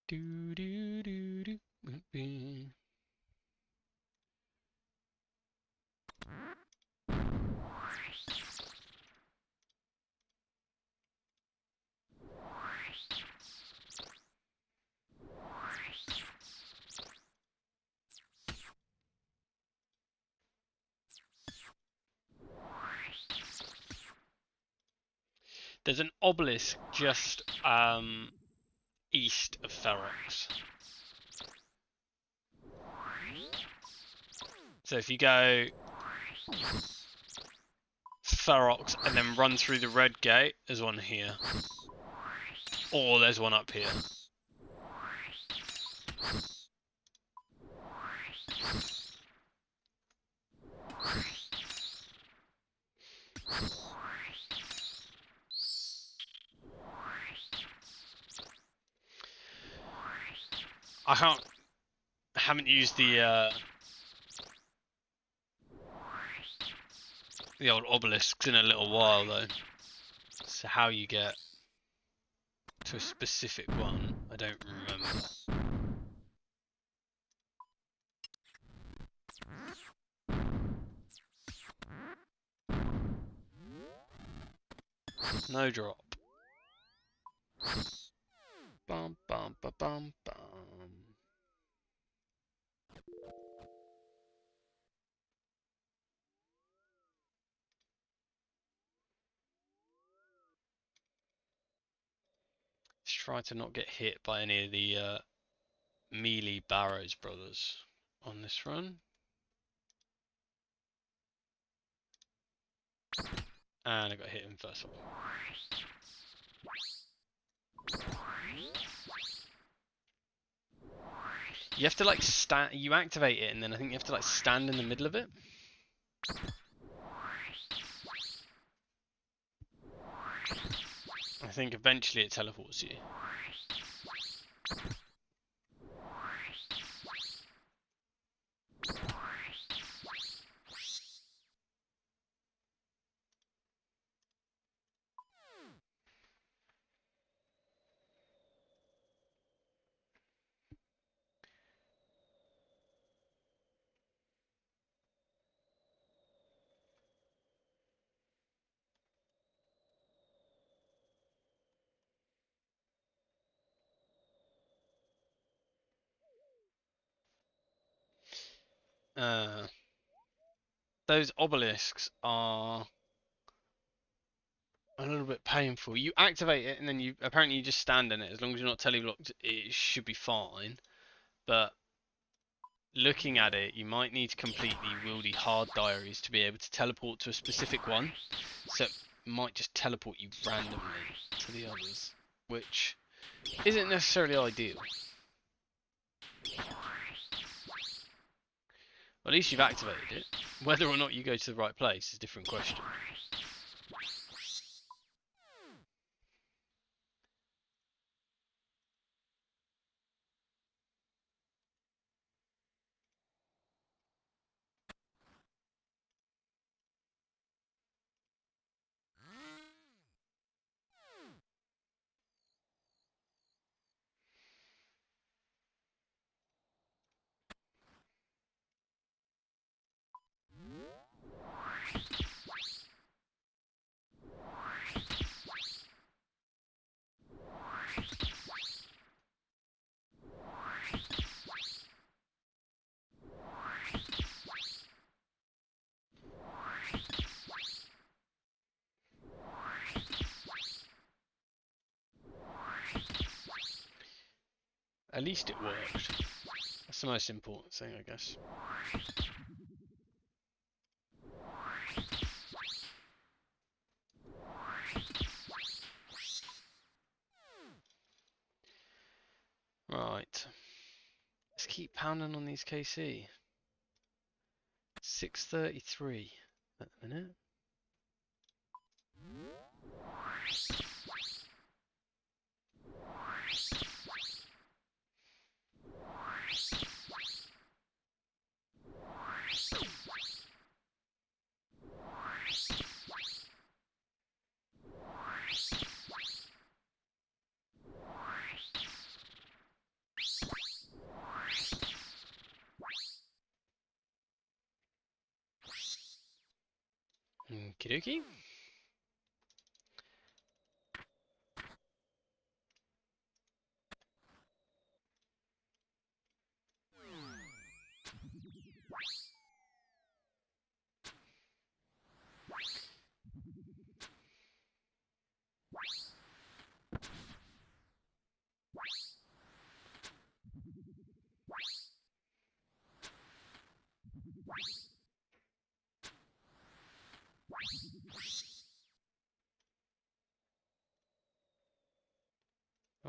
Do do do do. There's an obelisk just east of Ferox. So if you go Ferox and then run through the red gate, there's one here. Or there's one up here. I haven't used the old obelisks in a little while though. So how you get to a specific one, I don't remember. No drop. Bum bum ba bum bum. Let's try to not get hit by any of the melee Barrows brothers on this run. And I got hit in first one. You have to like stand, you activate it and then I think you have to like stand in the middle of it. I think eventually it teleports you. Those obelisks are a little bit painful. You activate it and then you apparently you just stand in it. As long as you're not teleblocked, it should be fine. But looking at it, you might need to complete the Wildy Hard diaries to be able to teleport to a specific one. So it might just teleport you randomly to the others, which isn't necessarily ideal. Well, at least you've activated it. Whether or not you go to the right place is a different question. At least it worked. That's the most important thing, I guess. Right. Let's keep pounding on these KC. 633 at the minute. Okie dokie.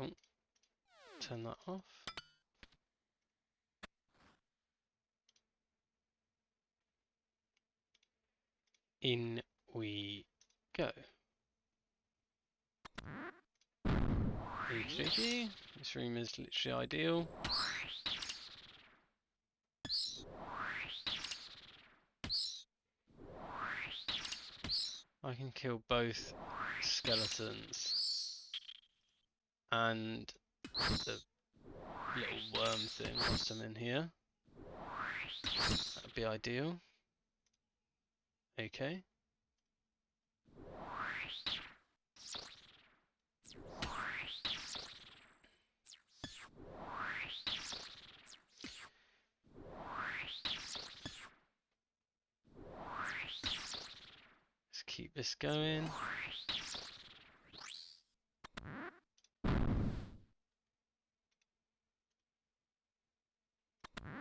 Oh, turn that off. In we go. Okie dokie. This room is literally ideal. I can kill both skeletons and the little worm thing whilst I'm in here. That'd be ideal. Okay. Let's keep this going.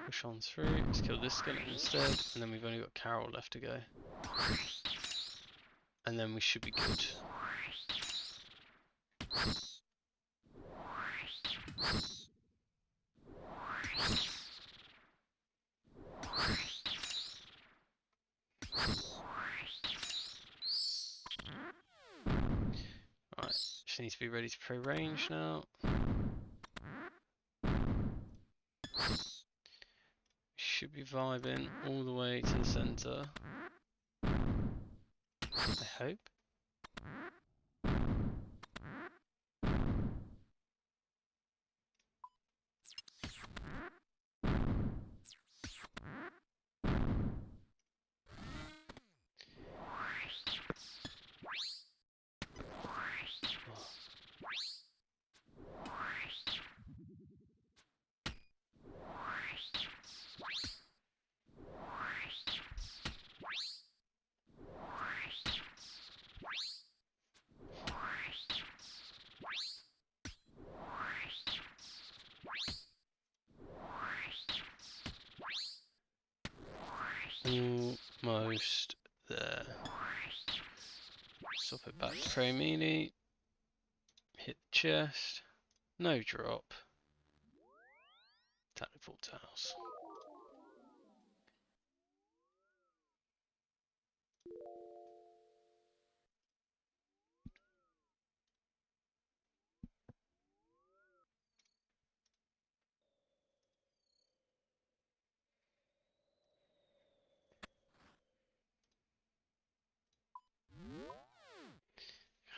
Push on through. Let's kill this skeleton instead, and then we've only got Carol left to go. And then we should be good. Right, just need to be ready to play range now. Should be vibing all the way to the centre. I hope. Almost there. Swap it back to pro melee. Hit the chest. No drop. Teleport to house.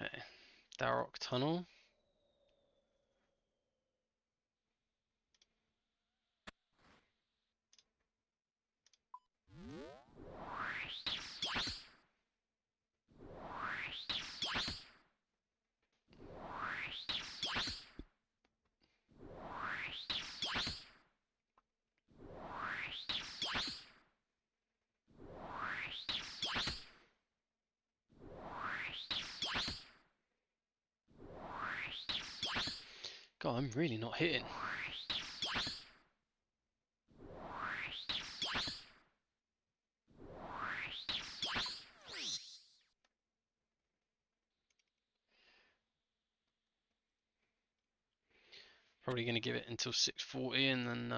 Okay. Darrock Tunnel. God, I'm really not hitting. Probably going to give it until 6:40 and then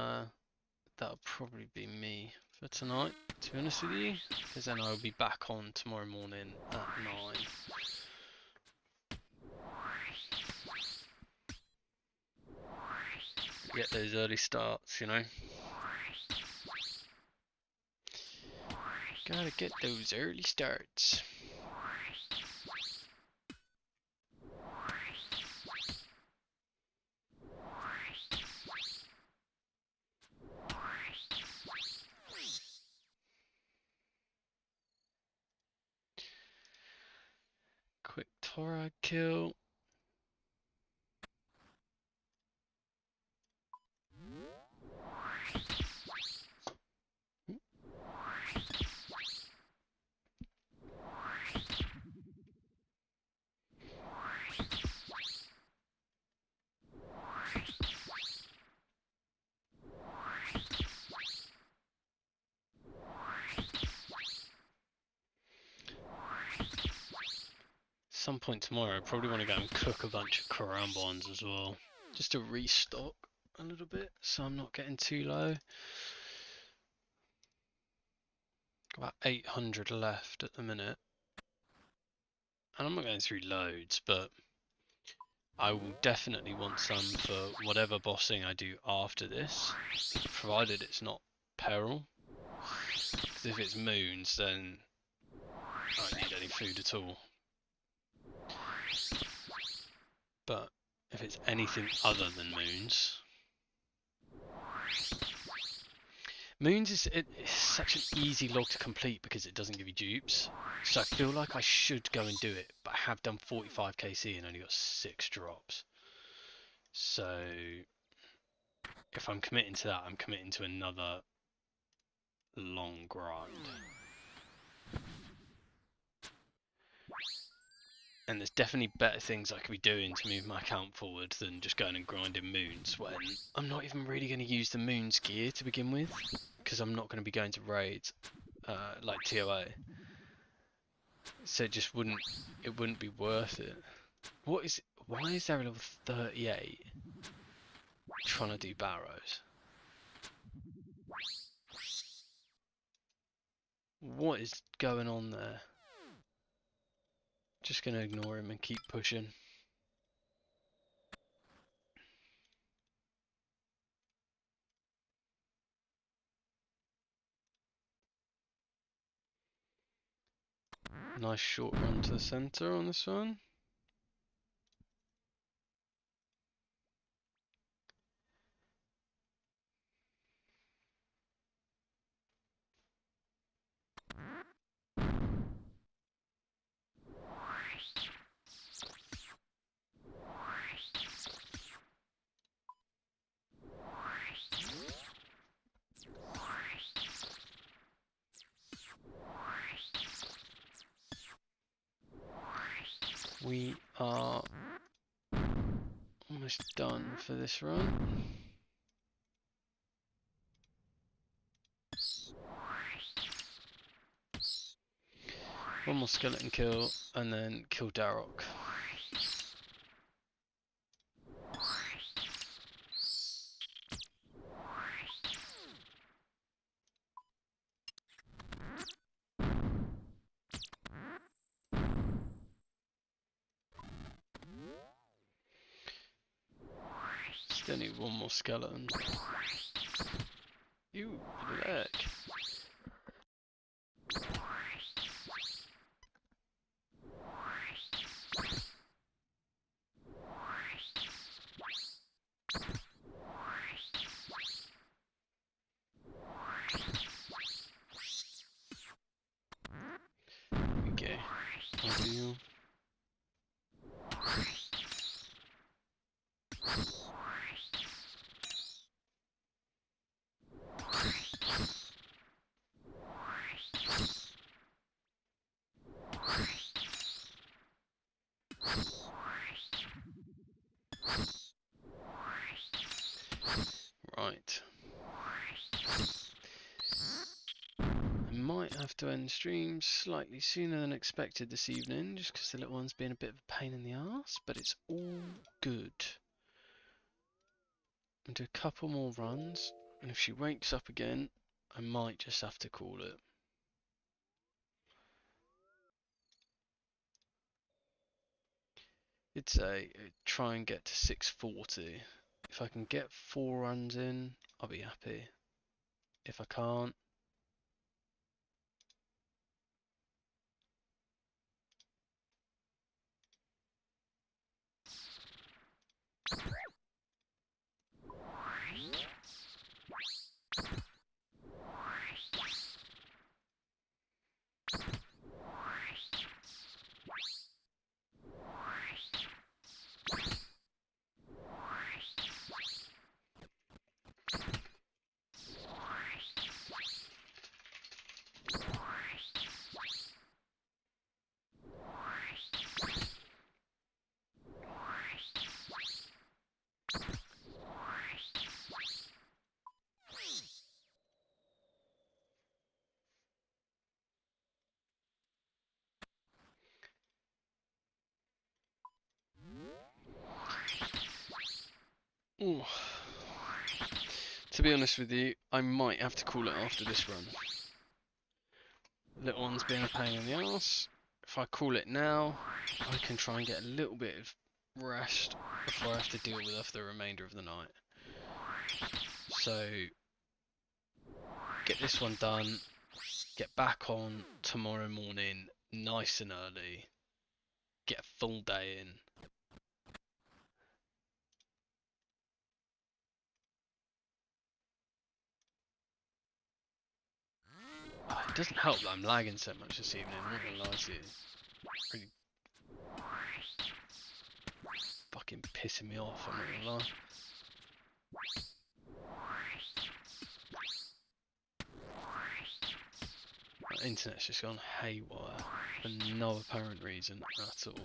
that'll probably be me for tonight, to be honest with you, because then I'll be back on tomorrow morning at 9. Get those early starts, you know. Gotta get those early starts. Torag kill. Some point tomorrow, I probably want to go and cook a bunch of karambons as well, just to restock a little bit, so I'm not getting too low. About 800 left at the minute, and I'm not going through loads, but I will definitely want some for whatever bossing I do after this, provided it's not peril. Because if it's moons, then I don't need any food at all. But if it's anything other than moons, it's such an easy log to complete because it doesn't give you dupes. So I feel like I should go and do it, but I have done 45 KC and only got 6 drops. So if I'm committing to that, I'm committing to another long grind. And there's definitely better things I could be doing to move my account forward than just going and grinding moons when I'm not even really going to use the moons gear to begin with, because I'm not going to be going to raids like TOA. So it just wouldn't be worth it. Why is there a level 38 trying to do Barrows? What is going on there? Just going to ignore him and keep pushing. Nice short run to the centre on this one. We are almost done for this run. One more skeleton kill and then kill Darrock. Still need one more skeleton. You leg. Okay. Ideal. Right. I might have to end stream slightly sooner than expected this evening, just because the little one's been a bit of a pain in the arse, but it's all good. I'll do a couple more runs, and if she wakes up again, I might just have to call it. It's try and get to 640. If I can get 4 runs in, I'll be happy. If I can't, to be honest with you, I might have to call it after this run. Little one's being a pain in the ass. If I call it now, I can try and get a little bit of rest before I have to deal with her for the remainder of the night. So, get this one done, get back on tomorrow morning nice and early, get a full day in. Oh, it doesn't help that I'm lagging so much this evening, I'm not gonna lie to you. Really fucking pissing me off, I'm not gonna lie. My internet's just gone haywire for no apparent reason at all.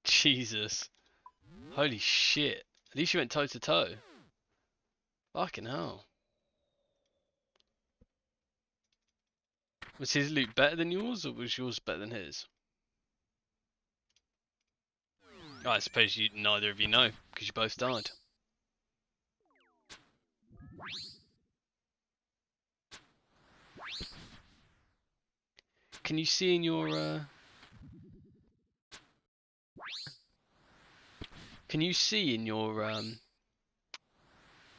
Jesus. Holy shit. At least you went toe to toe. Fucking hell. Was his loot better than yours, or was yours better than his? I suppose neither of you know, because you both died. Can you see in your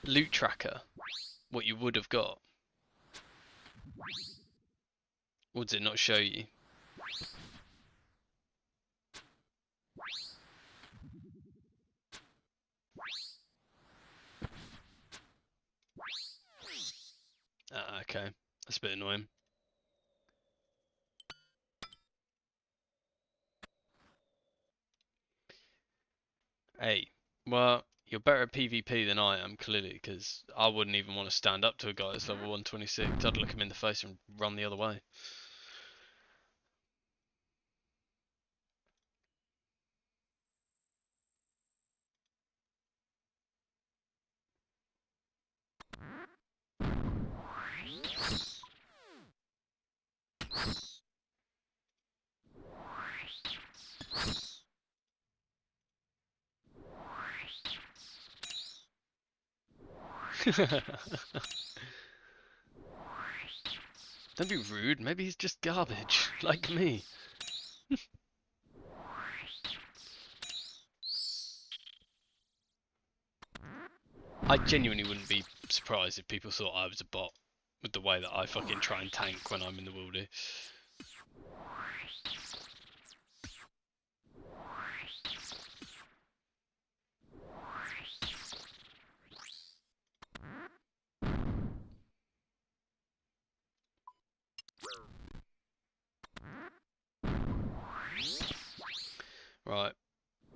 loot tracker what you would have got? Or does it not show you? Ah, okay. That's a bit annoying. Hey, well, you're better at PvP than I am, clearly, because I wouldn't even want to stand up to a guy that's level 126. I'd look him in the face and run the other way. Don't be rude, maybe he's just garbage, like me. I genuinely wouldn't be surprised if people thought I was a bot with the way that I fucking try and tank when I'm in the wildy. Right,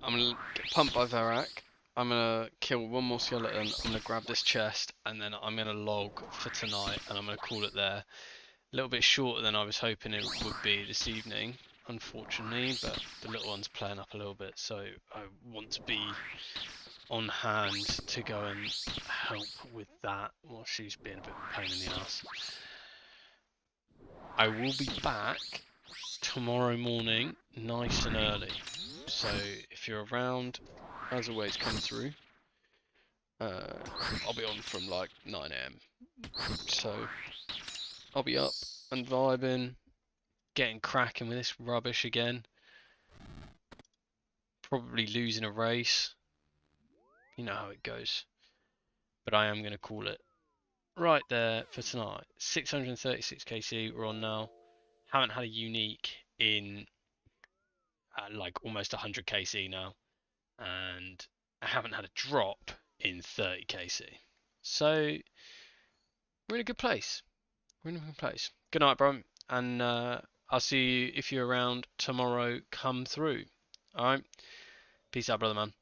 I'm gonna get pumped by Varak. I'm gonna kill one more skeleton. I'm gonna grab this chest, and then I'm gonna log for tonight, and I'm gonna call it there. A little bit shorter than I was hoping it would be this evening, unfortunately, but the little one's playing up a little bit, so I want to be on hand to go and help with that while she's being a bit of a pain in the ass. I will be back tomorrow morning, nice and early. So if you're around, as always, come through. I'll be on from like 9 AM. So I'll be up and vibing, getting cracking with this rubbish again. Probably losing a race. You know how it goes. But I am going to call it right there for tonight. 636 KC we're on now. Haven't had a unique in at like almost 100 kc now, and I haven't had a drop in 30 kc. So we're in a good place. We're in a good place. Good night, bro, and I'll see you if you're around tomorrow. Come through. All right. Peace out, brother man.